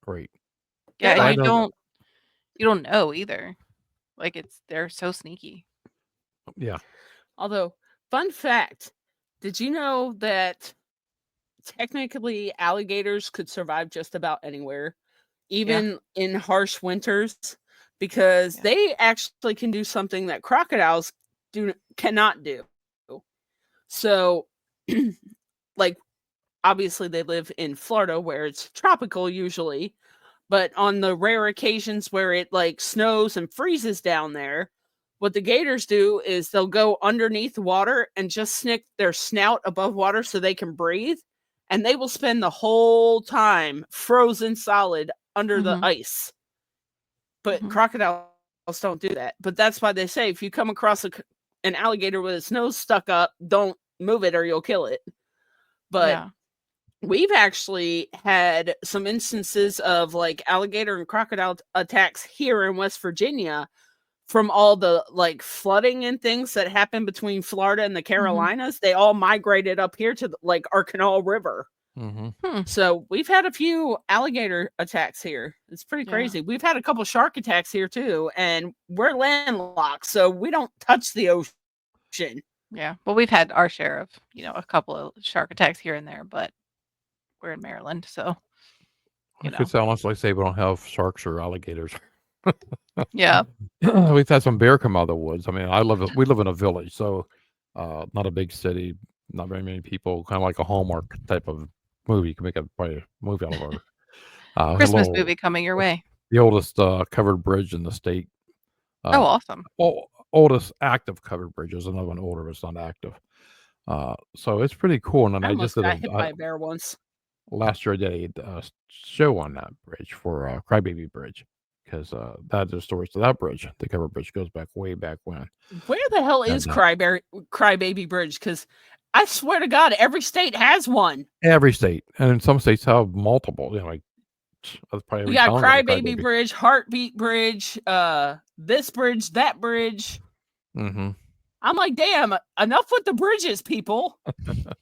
Speaker 3: right.
Speaker 2: Yeah,
Speaker 1: They're
Speaker 2: and
Speaker 3: I
Speaker 1: like,
Speaker 3: know that.
Speaker 2: you don't know either. Like, they're so sneaky.
Speaker 3: Yeah.
Speaker 1: although, fun fact, did you know that technically alligators could survive just about anywhere,
Speaker 2: Yeah,
Speaker 1: even in harsh winters, because
Speaker 2: yeah.
Speaker 1: they actually can do something that crocodiles cannot do. So, like, obviously they live in Florida where it's tropical usually, but on the rare occasions where it like snows and freezes down there, what the gators do is they'll go underneath water and just stick their snout above water so they can breathe, and they will spend the whole time frozen solid under the
Speaker 2: Mhm,
Speaker 1: ice. But
Speaker 2: mhm.
Speaker 1: crocodiles don't do that. But that's why they say if you come across an alligator with its nose stuck up, don't move it or you'll kill it. But
Speaker 2: Yeah.
Speaker 1: we've actually had some instances of like alligator and crocodile attacks here in West Virginia from all the like flooding and things that happened between Florida and the
Speaker 2: Mhm.
Speaker 1: Carolinas. They all migrated up here to like our Canal River.
Speaker 3: Hmm.
Speaker 2: Hmm.
Speaker 1: So we've had a few alligator attacks here. It's pretty
Speaker 2: Yeah.
Speaker 1: crazy. We've had a couple shark attacks here too, and we're landlocked, so we don't touch the ocean.
Speaker 2: Yeah. Well, we've had our share of, a couple of shark attacks here and there, but we're in Maryland, so,
Speaker 3: I
Speaker 2: you
Speaker 3: could
Speaker 2: know.
Speaker 3: say honestly say we don't have sharks or alligators.
Speaker 2: Yeah.
Speaker 3: We've had some bear come out of the woods. I mean, we live in a village, so not a big city, not very many people. Kind of like a Hallmark type of movie. You can make probably a movie out of our a
Speaker 2: Christmas
Speaker 3: little
Speaker 2: movie coming your way.
Speaker 3: the oldest covered bridge in the state.
Speaker 2: Oh,
Speaker 3: Uh,
Speaker 2: awesome.
Speaker 3: Oldest active covered bridge. There's another one older, but it's not active. So it's pretty cool. And then
Speaker 1: I
Speaker 3: I just
Speaker 1: almost
Speaker 3: did
Speaker 1: got hit by a bear once.
Speaker 3: last year I did a show on that bridge for Crybaby Bridge because that is stories to that bridge. The covered bridge goes back way back when.
Speaker 1: Where the hell is
Speaker 3: And
Speaker 1: Crybaby Bridge? Because I swear to God, every state has one.
Speaker 3: every state, and in some states have multiple. Like that's probably
Speaker 1: We
Speaker 3: every
Speaker 1: got
Speaker 3: town got a
Speaker 1: Crybaby
Speaker 3: Crybaby.
Speaker 1: Bridge, Heartbeat Bridge, this bridge, that bridge.
Speaker 3: Mm-hmm.
Speaker 1: I'm like, damn, enough with the bridges, people.
Speaker 2: They're
Speaker 3: I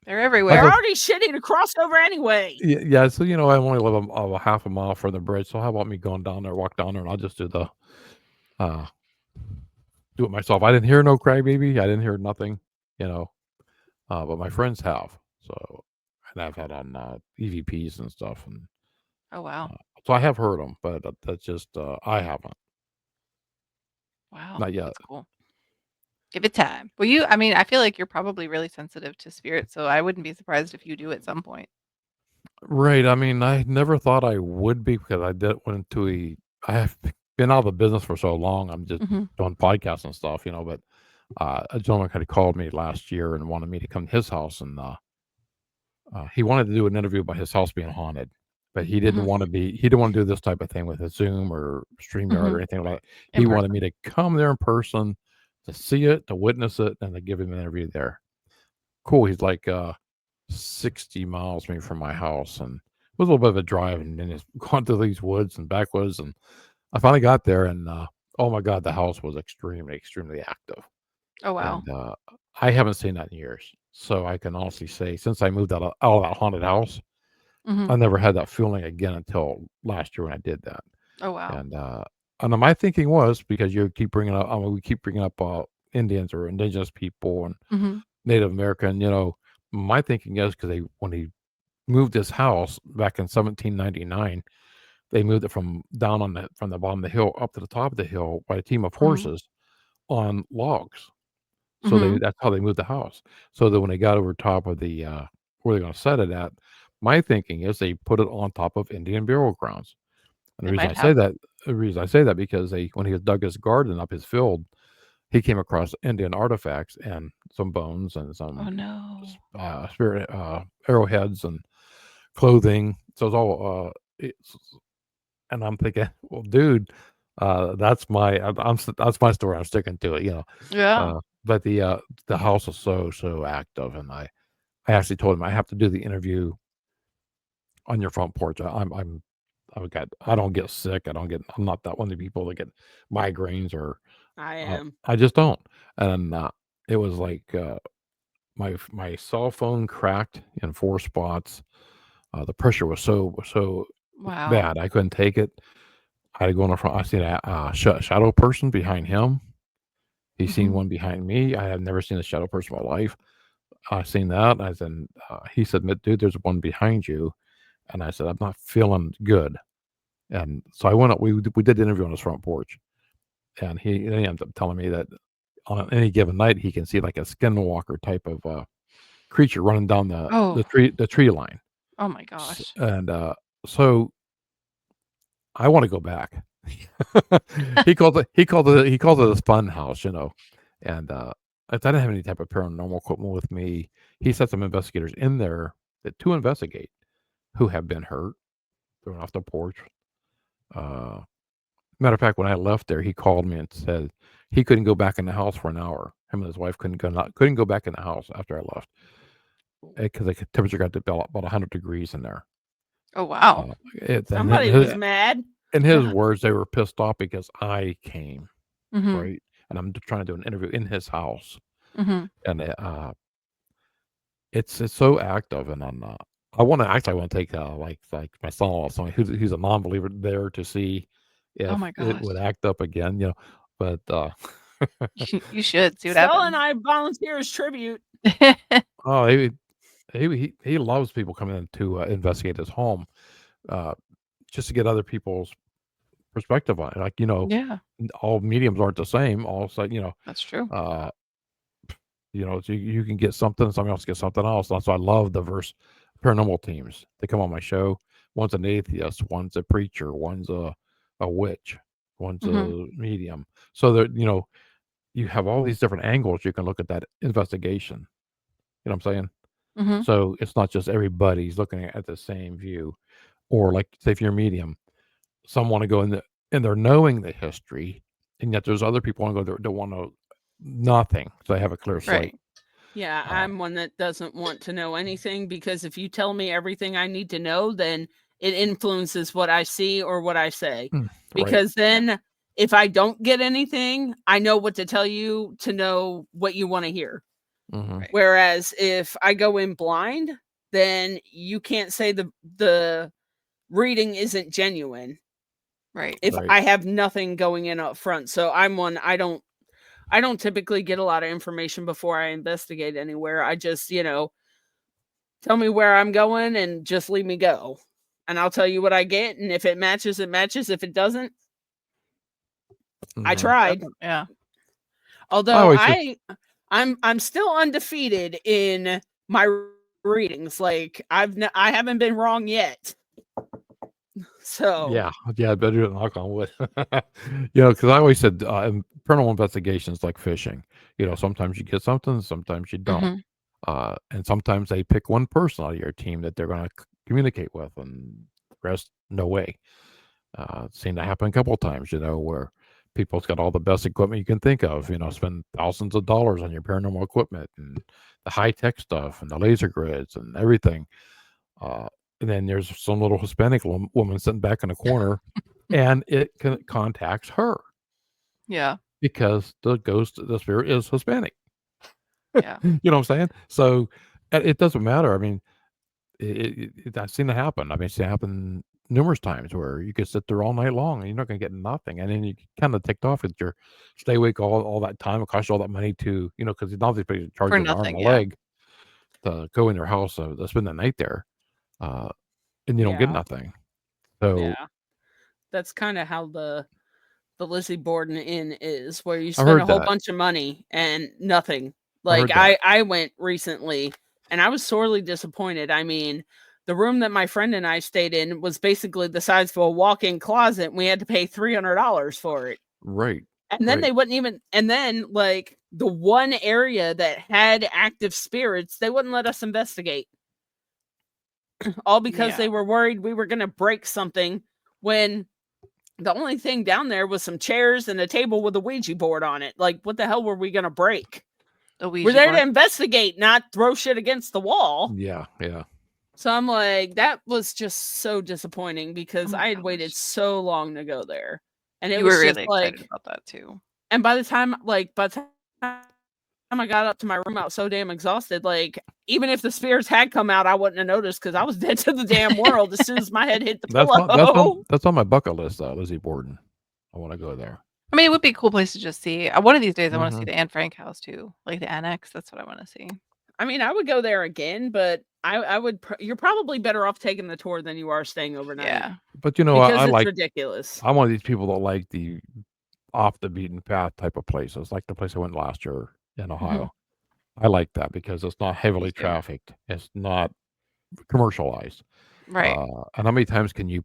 Speaker 1: They're
Speaker 2: everywhere.
Speaker 3: thought,
Speaker 1: already shitty to cross over anyway.
Speaker 3: yeah. So I only live a half a mile from the bridge. So how about me going down there, walk down there, and I'll just uh do it myself. I didn't hear no Crybaby. I didn't hear nothing. You know, but my friends have. So and I've had on EVPs and stuff, and
Speaker 2: Oh, wow.
Speaker 3: uh, so I have heard them, but that's just I haven't,
Speaker 2: Wow.
Speaker 3: not yet.
Speaker 2: That's cool. Give it time. Well, I feel like you're probably really sensitive to spirits, so I wouldn't be surprised if you do at some point.
Speaker 3: Right. I mean, I never thought I would be because went into I have been out of the business for so long. I'm just
Speaker 2: Mhm.
Speaker 3: doing podcasts and stuff, but a gentleman kind of called me last year and wanted me to come to his house, and he wanted to do an interview about his house being haunted, but
Speaker 2: Mhm.
Speaker 3: he didn't want to do this type of thing with a Zoom or StreamYard or
Speaker 2: Mhm.
Speaker 3: anything like that.
Speaker 2: In
Speaker 3: He wanted
Speaker 2: person.
Speaker 3: me to come there in person to see it, to witness it, and to give him an interview there. Cool. He's like 60 miles maybe from my house, and it was a little bit of a drive, and then it's gone through these woods and backwoods, and I finally got there, and oh my god, the house was extremely, extremely active,
Speaker 2: Oh, wow.
Speaker 3: and I haven't seen that in years. So I can honestly say, since I moved out of that haunted house,
Speaker 2: Mhm.
Speaker 3: I never had that feeling again until last year when I did that.
Speaker 2: Oh, wow.
Speaker 3: And my thinking was because you keep bringing up, we keep bringing up Indians or indigenous people and
Speaker 2: Mhm.
Speaker 3: Native American. My thinking is because when he moved his house back in 1799, they moved it from down from the bottom of the hill up to the top of the hill by a team of
Speaker 2: Mhm.
Speaker 3: horses on logs. So
Speaker 2: Mhm.
Speaker 3: that's how they moved the house. So that when they got over top of the where they're going to set it at, my thinking is they put it on top of Indian burial grounds. And
Speaker 2: They might have.
Speaker 3: the reason I say that because when he dug his garden up his field, he came across Indian artifacts and some bones and
Speaker 2: Oh,
Speaker 3: some
Speaker 2: no.
Speaker 3: spirit arrowheads and clothing. So it's all and I'm thinking, well, dude, that's my story. I'm sticking to it,
Speaker 2: Yeah.
Speaker 3: But the house is so active, and I actually told him I have to do the interview on your front porch. I don't get sick. I'm not that one of the people that get migraines or
Speaker 1: I am.
Speaker 3: I just don't. And it was like my cell phone cracked in 4 spots. The pressure was so
Speaker 2: Wow.
Speaker 3: bad, I couldn't take it. I had to go in the front. I seen a shadow person behind him. He seen
Speaker 2: Mhm.
Speaker 3: one behind me. I have never seen a shadow person in my life. I seen that. I said, he said, "Dude, there's one behind you." And I said, "I'm not feeling good." And so I went up. We did the interview on his front porch, and he ended up telling me that on any given night he can see like a skinwalker type of creature running down
Speaker 2: Oh.
Speaker 3: the tree line.
Speaker 2: Oh my gosh.
Speaker 3: And so I want to go back. He called it a fun house, you know. And if I didn't have any type of paranormal equipment with me, he sent some investigators in there to investigate who have been hurt, thrown off the porch. Uh, Matter of fact, when I left there, he called me and said he couldn't go back in the house for an hour. Him and his wife couldn't go back in the house after I left because the temperature got to about 100 degrees in there.
Speaker 2: Oh, wow.
Speaker 3: Uh, it, and
Speaker 1: Somebody was mad.
Speaker 3: in his
Speaker 2: Yeah.
Speaker 3: words, they were pissed off because I came,
Speaker 2: Mhm.
Speaker 3: right? And I'm trying to do an interview in his house,
Speaker 2: Mhm.
Speaker 3: and it's so active, and I want to take like my son-in-law, someone who's a non-believer, there to see
Speaker 2: Oh
Speaker 3: if
Speaker 2: my
Speaker 3: it
Speaker 2: gosh.
Speaker 3: would act up again, you know. But
Speaker 2: You should see what
Speaker 1: Stella and
Speaker 2: happens.
Speaker 1: I volunteer as tribute.
Speaker 3: oh, he loves people coming in to investigate his home, uh, just to get other people's perspective on it. Like, you know,
Speaker 2: Yeah,
Speaker 3: all mediums aren't the same. All of a sudden,
Speaker 2: that's true.
Speaker 3: uh, so you can get something, someone else gets something else. That's why I love diverse paranormal teams. They come on my show. One's an atheist, one's a preacher, one's a witch, one's
Speaker 2: Mhm.
Speaker 3: a medium. So that you have all these different angles you can look at that investigation. You know what I'm saying?
Speaker 2: Mhm.
Speaker 3: So it's not just everybody's looking at the same view. Or like say if you're a medium, some want to go in there knowing the history, and yet there's other people want to go there that want to know nothing. So they have a clear slate.
Speaker 2: Right.
Speaker 1: Yeah,
Speaker 3: Uh,
Speaker 1: I'm one that doesn't want to know anything because if you tell me everything I need to know, then it influences what I see or what I say.
Speaker 3: right.
Speaker 1: Because
Speaker 2: Yeah.
Speaker 1: then if I don't get anything, I know what to tell you to know what you want to hear.
Speaker 3: Hmm.
Speaker 2: Right.
Speaker 1: Whereas if I go in blind, then you can't say the reading isn't genuine
Speaker 2: Right.
Speaker 1: if
Speaker 3: Right.
Speaker 1: I have nothing going in up front. So I'm one I don't typically get a lot of information before I investigate anywhere. I just, tell me where I'm going and just leave me go. And I'll tell you what I get. And if it matches, it matches. If it doesn't, I
Speaker 3: Hmm.
Speaker 1: tried.
Speaker 2: Doesn't yeah.
Speaker 3: I
Speaker 1: Although
Speaker 3: always just
Speaker 1: I'm still undefeated in my readings. Like I haven't been wrong yet. So
Speaker 3: yeah, better than knock on wood. Because I always said paranormal investigations like fishing. Sometimes you get something, sometimes you don't.
Speaker 2: Mhm.
Speaker 3: And sometimes they pick one person out of your team that they're going to communicate with, and the rest, no way. Seen that happen a couple of times, where people's got all the best equipment you can think of, spend thousands of dollars on your paranormal equipment and the high tech stuff and the laser grids and everything. Uh, and then there's some little Hispanic woman sitting back in the corner, and it contacts her
Speaker 2: Yeah.
Speaker 3: because the spirit is Hispanic.
Speaker 2: Yeah.
Speaker 3: You know what I'm saying? So it doesn't matter. I mean, I've seen it happen. I mean, it's happen numerous times where you could sit there all night long and you're not going to get nothing, and then you kind of ticked off with your stay awake all that time. It costs you all that money to because now they charge
Speaker 2: For
Speaker 3: you an arm and
Speaker 2: nothing,
Speaker 3: a
Speaker 2: yeah.
Speaker 3: leg to go in their house to spend the night there, uh, and you don't get
Speaker 1: yeah,
Speaker 3: nothing. So
Speaker 1: yeah. That's kind of how the Lizzie Borden Inn is, where you
Speaker 3: I've
Speaker 1: spend a
Speaker 3: heard
Speaker 1: whole
Speaker 3: that.
Speaker 1: bunch of money and nothing.
Speaker 3: I've
Speaker 1: Like
Speaker 3: heard that.
Speaker 1: I went recently and I was sorely disappointed. I mean, the room that my friend and I stayed in was basically the size of a walk-in closet and we had to pay $300 for it.
Speaker 3: Right.
Speaker 1: And then
Speaker 3: Right.
Speaker 1: they wouldn't even and then like the one area that had active spirits, they wouldn't let us investigate. All because
Speaker 2: Yeah.
Speaker 1: they were worried we were going to break something when the only thing down there was some chairs and a table with a Ouija board on it. Like, what the hell were we going to break?
Speaker 2: The
Speaker 1: We're
Speaker 2: Ouija
Speaker 1: there to
Speaker 2: board.
Speaker 1: investigate, not throw shit against the wall.
Speaker 3: Yeah. Yeah.
Speaker 1: So I'm like, that was just so disappointing
Speaker 2: Oh
Speaker 1: because
Speaker 2: my
Speaker 1: I had waited
Speaker 2: gosh.
Speaker 1: so long to go there. And it
Speaker 2: You were
Speaker 1: was just
Speaker 2: really excited
Speaker 1: like,
Speaker 2: about that too.
Speaker 1: and by the time time I got up to my room, I was so damn exhausted. Like, even if the spirits had come out, I wouldn't have noticed because I was dead to the damn world as soon as my head hit the pillow.
Speaker 3: That's on my bucket list. Lizzie Borden. I want to go there.
Speaker 2: I mean, it would be a cool place to just see. One of these days, I want to see
Speaker 3: Mhm.
Speaker 2: the Anne Frank house too, like the annex. That's what I want to see.
Speaker 1: I mean, I would go there again, but I would. You're probably better off taking the tour than you are staying overnight.
Speaker 2: Yeah.
Speaker 3: But you know,
Speaker 1: because
Speaker 3: I
Speaker 1: it's
Speaker 3: like.
Speaker 1: ridiculous.
Speaker 3: I'm one of these people that like the off the beaten path type of places, like the place I went last year in Ohio. I like that because it's not heavily
Speaker 2: too.
Speaker 3: trafficked. It's not commercialized.
Speaker 2: Right.
Speaker 3: And how many times can you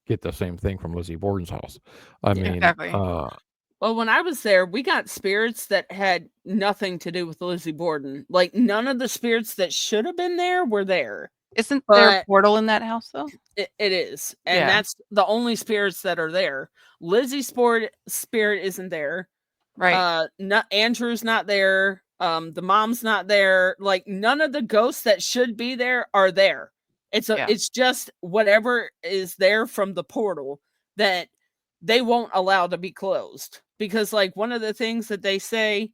Speaker 3: get the same thing from Lizzie Borden's house? I
Speaker 1: Yeah.
Speaker 3: mean,
Speaker 2: Exactly.
Speaker 1: Well, when I was there, we got spirits that had nothing to do with Lizzie Borden. Like, none of the spirits that should have been there were there.
Speaker 2: Isn't there a
Speaker 1: But
Speaker 2: portal in that house though?
Speaker 1: it is. And
Speaker 2: Yeah.
Speaker 1: that's the only spirits that are there. Lizzie's spirit isn't there.
Speaker 2: Right.
Speaker 1: Andrew's not there. The mom's not there. Like, none of the ghosts that should be there are there.
Speaker 2: Yeah.
Speaker 1: It's just whatever is there from the portal that they won't allow to be closed. Because, like, one of the things that they say,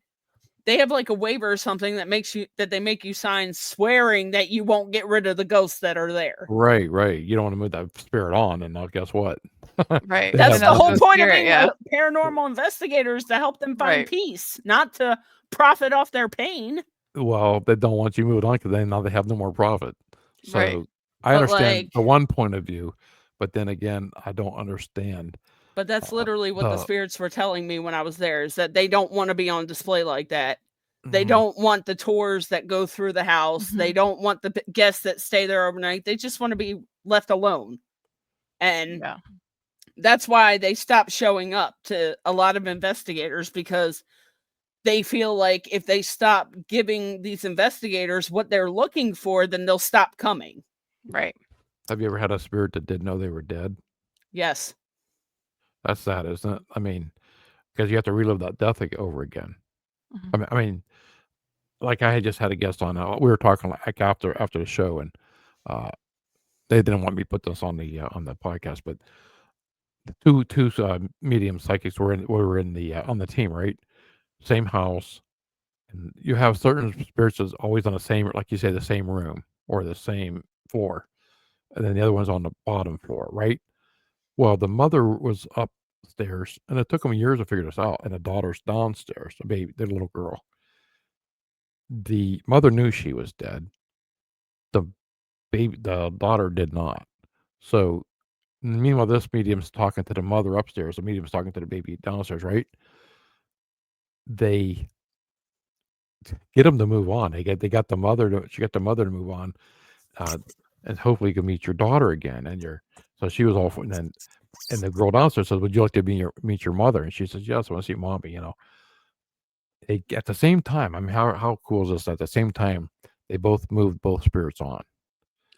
Speaker 1: they have like a waiver or something that they make you sign swearing that you won't get rid of the ghosts that are there.
Speaker 3: right. You don't want to move that spirit on, and now guess what?
Speaker 2: Right.
Speaker 3: They
Speaker 1: That's
Speaker 3: have
Speaker 1: the whole
Speaker 2: ghost
Speaker 1: point of
Speaker 2: spirit,
Speaker 1: being
Speaker 2: yeah.
Speaker 1: a paranormal investigators, to help them find
Speaker 2: Right.
Speaker 1: peace, not to profit off their pain.
Speaker 3: Well, they don't want you moved on because now they have no more profit. So
Speaker 2: Right.
Speaker 3: I
Speaker 1: But,
Speaker 3: understand
Speaker 1: like,
Speaker 3: the one point of view, but then again, I don't understand.
Speaker 1: But that's literally what the spirits were telling me when I was there, is that they don't want to be on display like that. They
Speaker 3: Mhm.
Speaker 1: don't want the tours that go through the house. They don't want the guests that stay there overnight. They just want to be left alone. And
Speaker 2: Yeah.
Speaker 1: that's why they stopped showing up to a lot of investigators, because they feel like if they stop giving these investigators what they're looking for, then they'll stop coming.
Speaker 2: Right.
Speaker 3: Have you ever had a spirit that didn't know they were dead?
Speaker 1: Yes.
Speaker 3: That's sad, isn't it? I mean, because you have to relive that death over again.
Speaker 2: Mhm.
Speaker 3: I mean, like I had just had a guest on. We were talking like after the show, and they didn't want me to put this on the podcast, but the two medium psychics were in the on the team, right? Same house, and you have certain spirits that's always on the same, like you say, the same room or the same floor, and then the other one's on the bottom floor, right? Well, the mother was upstairs, and it took them years to figure this out, and the daughter's downstairs, the little girl. The mother knew she was dead. The daughter did not. So, meanwhile, this medium's talking to the mother upstairs. The medium's talking to the baby downstairs, right? They get them to move on. She got the mother to move on, and hopefully you can meet your daughter again. So she was all for, and the girl downstairs says, "Would you like to meet your mother?" And she says, "Yes, I want to see mommy." At the same time, I mean, how cool is this? At the same time, they both moved both spirits on.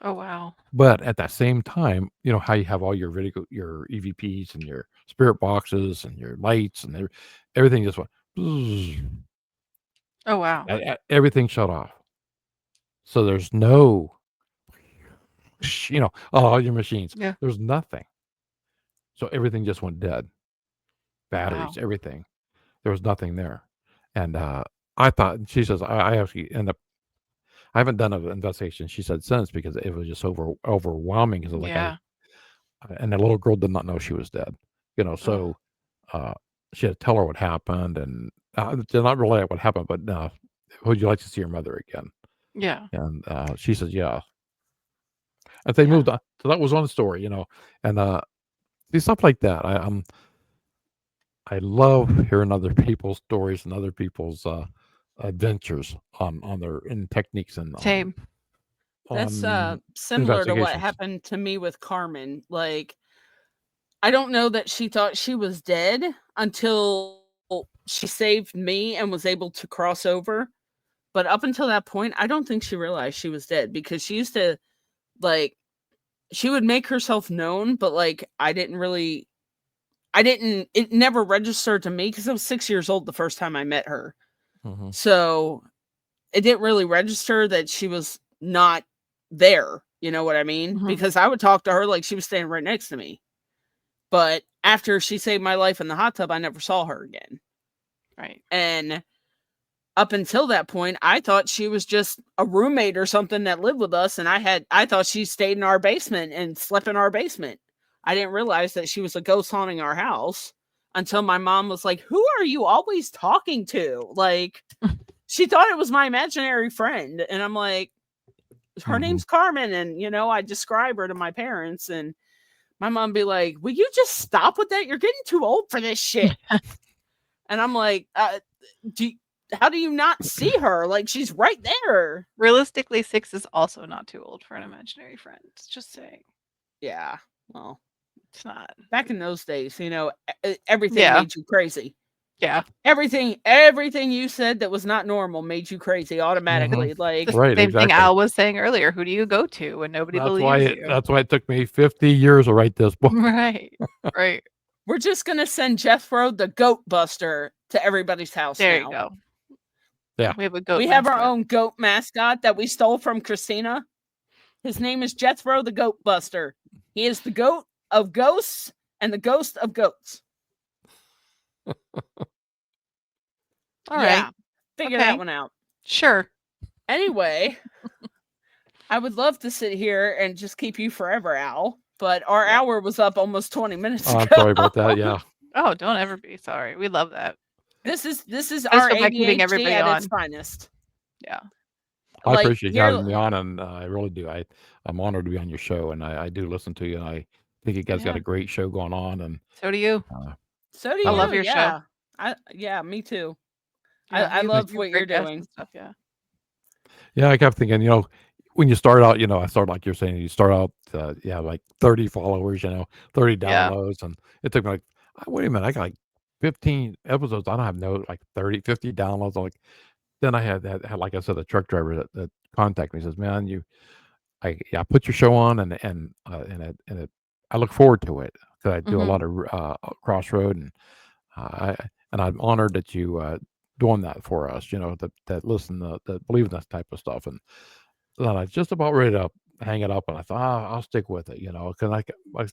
Speaker 2: Oh wow.
Speaker 3: But at that same time, you know how you have all your your EVPs and your spirit boxes and your lights and everything just went. Bzzz.
Speaker 2: Oh wow.
Speaker 3: Everything shut off. So there's no, all your machines.
Speaker 2: Yeah.
Speaker 3: There's nothing. So everything just went dead. Batteries,
Speaker 2: Wow.
Speaker 3: everything. There was nothing there. And I thought, she says, I actually end up, I haven't done an investigation, she said, since, because it was just overwhelming. Because
Speaker 2: Yeah.
Speaker 3: and the little girl did not know she was dead. So she had to tell her what happened, and did not relay what happened, but would you like to see your mother again?
Speaker 2: Yeah.
Speaker 3: And she says, yeah. And they moved on. So that was one story, and see, stuff like that. I love hearing other people's stories and other people's adventures on their techniques and
Speaker 2: Same.
Speaker 1: That's
Speaker 3: on
Speaker 1: similar to what
Speaker 3: investigations.
Speaker 1: happened to me with Carmen. Like, I don't know that she thought she was dead until she saved me and was able to cross over. But up until that point, I don't think she realized she was dead, because she used to, like, she would make herself known, but like it never registered to me because I was 6 years old the first time I met her.
Speaker 3: Mhm.
Speaker 1: So it didn't really register that she was not there. You know what I mean?
Speaker 2: Mhm.
Speaker 1: Because I would talk to her like she was standing right next to me. But after she saved my life in the hot tub, I never saw her again.
Speaker 2: Right.
Speaker 1: And up until that point, I thought she was just a roommate or something that lived with us, and I thought she stayed in our basement and slept in our basement. I didn't realize that she was a ghost haunting our house until my mom was like, "Who are you always talking to?" Like, she thought it was my imaginary friend, and I'm like, "Her name's Carmen," and I describe her to my parents, and my mom be like, "Will you just stop with that? You're getting too old for this shit." And I'm like, how do you not see her? Like, she's right there.
Speaker 2: Realistically, 6 is also not too old for an imaginary friend. Just saying.
Speaker 1: Yeah. Well,
Speaker 2: It's not.
Speaker 1: back in those days, everything
Speaker 2: Yeah.
Speaker 1: made you crazy.
Speaker 2: Yeah.
Speaker 1: Everything you said that was not normal made you crazy automatically. Like,
Speaker 2: The
Speaker 3: Right,
Speaker 2: same thing
Speaker 3: exactly.
Speaker 2: Al was saying earlier. Who do you go to when nobody believes you?
Speaker 3: That's why it took me 50 years to write this book.
Speaker 2: Right. Right.
Speaker 1: we're just gonna send Jethro the Goat Buster to everybody's house
Speaker 2: There
Speaker 1: now.
Speaker 2: you go.
Speaker 3: Yeah.
Speaker 2: We have a goat.
Speaker 1: We have our
Speaker 2: mascot.
Speaker 1: own goat mascot that we stole from Christina. His name is Jethro the Goat Buster. He is the goat of ghosts and the ghost of goats.
Speaker 2: All right.
Speaker 1: Figure
Speaker 2: Okay.
Speaker 1: that one out.
Speaker 2: Sure.
Speaker 1: Anyway, I would love to sit here and just keep you forever, Al, but our hour was up almost 20 minutes ago.
Speaker 3: I'm sorry about that. Yeah.
Speaker 2: Oh, don't ever be sorry. We love that.
Speaker 1: This is
Speaker 2: Just
Speaker 1: our
Speaker 2: feel like keeping
Speaker 1: ADHD
Speaker 2: everybody
Speaker 1: at
Speaker 2: on.
Speaker 1: its finest.
Speaker 2: Yeah.
Speaker 3: I
Speaker 1: Like,
Speaker 3: appreciate you
Speaker 1: here-
Speaker 3: having me on, and I really do. I'm honored to be on your show, and I do listen to you, and I think you guys got a great show going on. And
Speaker 2: So do you.
Speaker 1: So do you.
Speaker 2: I love your show.
Speaker 1: Yeah, me too.
Speaker 2: Yeah,
Speaker 1: I
Speaker 2: you-
Speaker 1: love
Speaker 2: you're
Speaker 1: what
Speaker 2: great
Speaker 1: you're
Speaker 2: guests
Speaker 1: doing.
Speaker 2: and stuff, yeah.
Speaker 3: Yeah, I kept thinking, when you start out, I started like you're saying, you start out, like 30 followers, 30
Speaker 2: Yeah.
Speaker 3: downloads, and it took me like, wait a minute, I got like 15 episodes. I don't have like 30, 50 downloads. I'm like, then I had, like I said, a truck driver that contacted me, says, "Man, I put your show on, and I look forward to it because I do a lot of crossroad, and I'm honored that you doing that for us. That listen, that believe in this type of stuff." And then I was just about ready to hang it up, and I thought, I'll stick with it, because I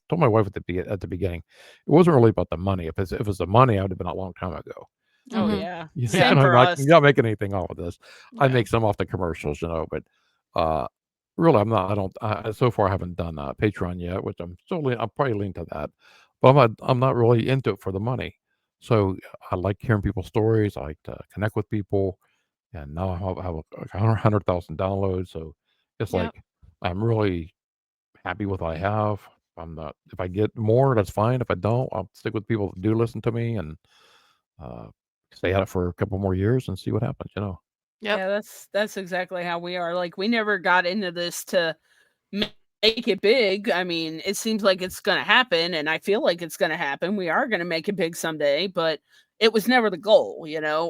Speaker 3: told my wife at the beginning, it wasn't really about the money. If it was the money, I would have been a long time ago.
Speaker 1: Oh
Speaker 2: Mhm.
Speaker 1: yeah.
Speaker 3: You
Speaker 1: Same
Speaker 3: know,
Speaker 1: for us.
Speaker 3: I'm not making anything off of this. I
Speaker 2: Yeah.
Speaker 3: make some off the commercials, but really, I'm not. I don't. So far, I haven't done Patreon yet, which I'm probably lean to that, but I'm not really into it for the money. So I like hearing people's stories. I like to connect with people, and now I have 100,000 downloads. So it's
Speaker 2: Yep.
Speaker 3: like I'm really happy with what I have. I'm not. If I get more, that's fine. If I don't, I'll stick with people that do listen to me, and stay at it for a couple more years and see what happens.
Speaker 2: Yep.
Speaker 1: Yeah, that's exactly how we are. Like, we never got into this to make it big. I mean, it seems like it's going to happen, and I feel like it's going to happen. We are going to make it big someday, but it was never the goal.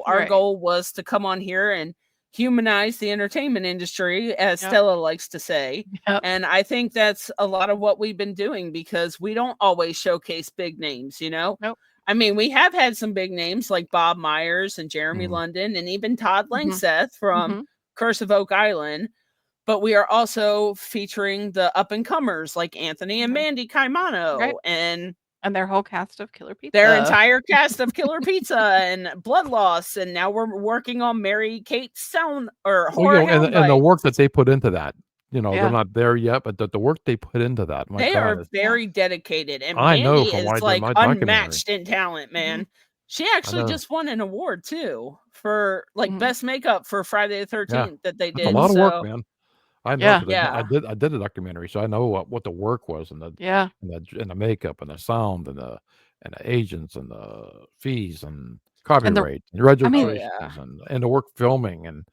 Speaker 1: Our
Speaker 2: Right.
Speaker 1: goal was to come on here and humanize the entertainment industry, as
Speaker 2: Yep.
Speaker 1: Stella likes to say.
Speaker 2: Yep.
Speaker 1: And I think that's a lot of what we've been doing, because we don't always showcase big names.
Speaker 2: Nope.
Speaker 1: I mean, we have had some big names like Bob Myers and Jeremy
Speaker 3: Mhm.
Speaker 1: London, and even Todd
Speaker 2: Mhm.
Speaker 1: Langseth from
Speaker 2: Mhm.
Speaker 1: Curse of Oak Island. But we are also featuring the up and comers like Anthony and
Speaker 2: Mhm.
Speaker 1: Mandy Caimano
Speaker 2: Right.
Speaker 1: and
Speaker 2: And their whole cast of Killer Pizza.
Speaker 1: their entire cast of Killer Pizza and Blood Loss. And now we're working on Mary Kate Stone or Horror
Speaker 3: and the
Speaker 1: Hound
Speaker 3: work that they put into that,
Speaker 2: Yeah.
Speaker 3: they're not there yet, but the work they put into that, my
Speaker 1: They
Speaker 3: God,
Speaker 1: are
Speaker 3: is-
Speaker 1: very dedicated, and
Speaker 3: I know
Speaker 1: Mandy
Speaker 3: from
Speaker 1: is
Speaker 3: what I did
Speaker 1: like
Speaker 3: my documentary.
Speaker 1: unmatched in talent, man. She actually
Speaker 3: know.
Speaker 1: just won an award too for like
Speaker 2: Mhm.
Speaker 1: best makeup for Friday the 13th that they
Speaker 3: That's
Speaker 1: did.
Speaker 3: a lot of
Speaker 1: So
Speaker 3: work, man. I know
Speaker 2: Yeah.
Speaker 3: 'cause
Speaker 1: Yeah.
Speaker 3: I did a documentary, so I know what the work was, and
Speaker 2: Yeah.
Speaker 3: the makeup and the sound and the agents and the fees and
Speaker 2: And
Speaker 3: copyright and
Speaker 1: Oh
Speaker 3: registrations
Speaker 1: yeah.
Speaker 3: and the work filming and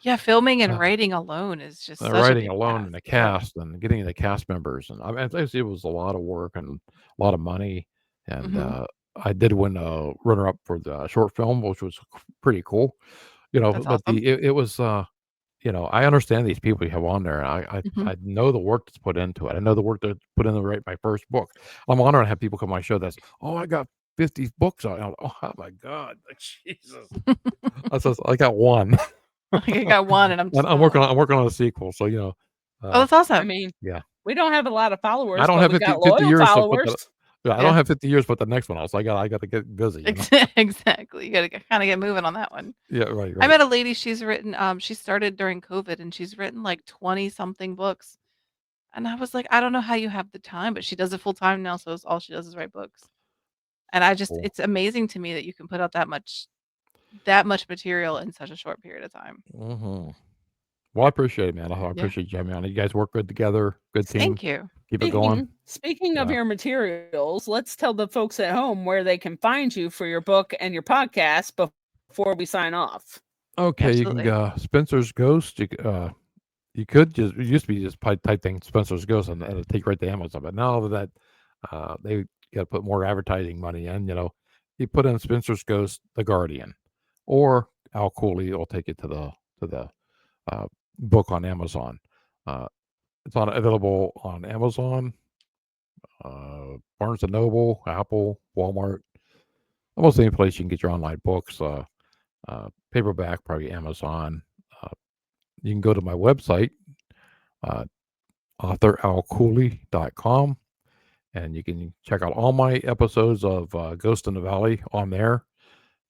Speaker 2: Yeah, filming and
Speaker 3: Uh,
Speaker 2: writing alone is just
Speaker 3: the
Speaker 2: such a
Speaker 3: writing
Speaker 2: big
Speaker 3: alone
Speaker 2: task.
Speaker 3: and the
Speaker 2: Yeah.
Speaker 3: cast and getting the cast members, and I mean, it was a lot of work and a lot of money, and
Speaker 2: Mhm.
Speaker 3: I did win a runner up for the short film, which was pretty cool,
Speaker 2: That's
Speaker 3: but
Speaker 2: awesome.
Speaker 3: it was I understand these people you have on there, and
Speaker 2: Mhm.
Speaker 3: I know the work that's put into it. I know the work that's put in to write my first book. I'm honored to have people come on my show that's, "Oh, I got 50 books out." I'm like, "Oh my God, like, Jesus." I says, "I got one."
Speaker 2: I got one, and I'm
Speaker 3: And I'm working on a sequel, so,
Speaker 2: Oh, that's
Speaker 1: I
Speaker 2: awesome.
Speaker 1: mean,
Speaker 3: yeah.
Speaker 1: we don't have a lot of
Speaker 3: I
Speaker 1: followers,
Speaker 3: don't
Speaker 1: but
Speaker 3: have
Speaker 1: we
Speaker 3: 50
Speaker 1: got loyal
Speaker 3: years to put
Speaker 1: followers.
Speaker 3: Yeah, I don't have 50 years, but the next one else. I got to get busy. You know?
Speaker 2: Exactly. You got to kind of get moving on that one.
Speaker 3: Yeah, right,
Speaker 2: I
Speaker 3: right.
Speaker 2: met a lady. She's written. She started during COVID, and she's written like 20 something books. And I was like, I don't know how you have the time, but she does it full time now. So all she does is write books. And
Speaker 3: Cool.
Speaker 2: it's amazing to me that you can put out that much material in such a short period of time.
Speaker 3: Mm-hmm. Well, I appreciate it, man. I
Speaker 2: Yeah.
Speaker 3: appreciate you having me on. You guys work good together. Good team.
Speaker 2: Thank you.
Speaker 3: Keep it going.
Speaker 1: Speaking of
Speaker 3: Yeah.
Speaker 1: your materials, let's tell the folks at home where they can find you for your book and your podcast before we sign off.
Speaker 3: Okay, you can
Speaker 2: Absolutely.
Speaker 3: go Spencer's Ghost. You could just it used to be just type thing Spencer's Ghost and it'll take you right to Amazon. But now that they got to put more advertising money in, you put in Spencer's Ghost, The Guardian, or Al Cooley will take you to the book on Amazon. It's available on Amazon, Barnes and Noble, Apple, Walmart, almost any place you can get your online books. Paperback, probably Amazon. You can go to my website, authoralcooley.com, and you can check out all my episodes of Ghost in the Valley on there.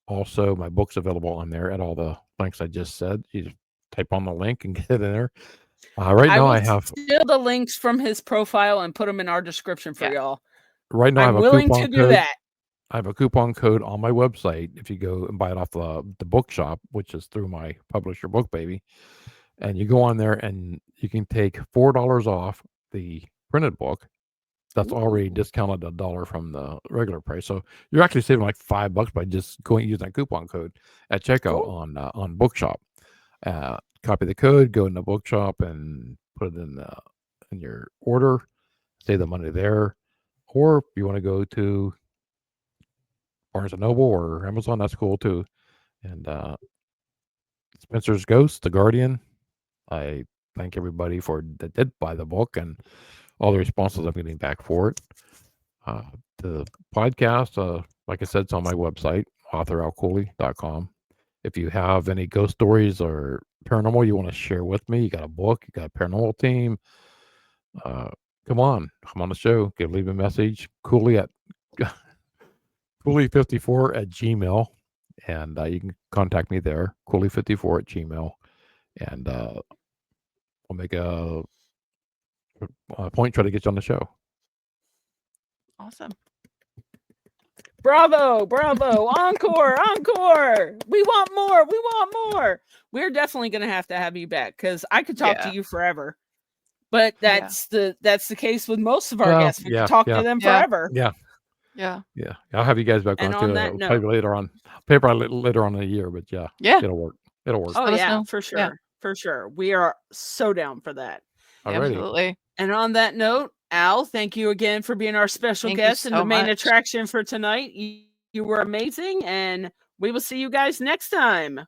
Speaker 3: Also, my book's available on there at all the links I just said. You just type on the link and get it in there. Right now, I have
Speaker 1: steal the links from his profile and put them in our description for y'all.
Speaker 3: Right now, I have
Speaker 1: I'm
Speaker 3: a
Speaker 1: willing
Speaker 3: coupon
Speaker 1: to do
Speaker 3: code.
Speaker 1: that.
Speaker 3: I have a coupon code on my website if you go and buy it off the bookshop, which is through my publisher, Book Baby. And you go on there and you can take $4 off the printed book. That's already discounted $1 from the regular price. So you're actually saving like $5 by just using that coupon code at checkout on Bookshop. Copy the code, go in the Bookshop, and put it in your order. Save the money there. Or if you want to go to Barnes and Noble or Amazon, that's cool too. And Spencer's Ghost, The Guardian. I thank everybody that did buy the book and all the responses I'm getting back for it. The podcast, like I said, it's on my website, authoralcooley.com. If you have any ghost stories or paranormal you want to share with me, you got a book, you got a paranormal team, come on the show. Leave a message. Cooley at Cooley54 at Gmail. And you can contact me there, Cooley54 at Gmail. And we'll make a point, try to get you on the show.
Speaker 2: Awesome.
Speaker 1: Bravo, encore. We want more. We're definitely going to have you back because I could talk to you forever. But that's the case with most of our guests. We could talk to them forever.
Speaker 3: Yeah. I'll have you guys back on too. Probably later on in the year, but it'll work.
Speaker 1: Oh yeah, for sure. We are so down for that.
Speaker 2: Absolutely.
Speaker 1: And on that note, Al, thank you again for being our special guest and the main attraction for tonight. You were amazing, and we will see you guys next time.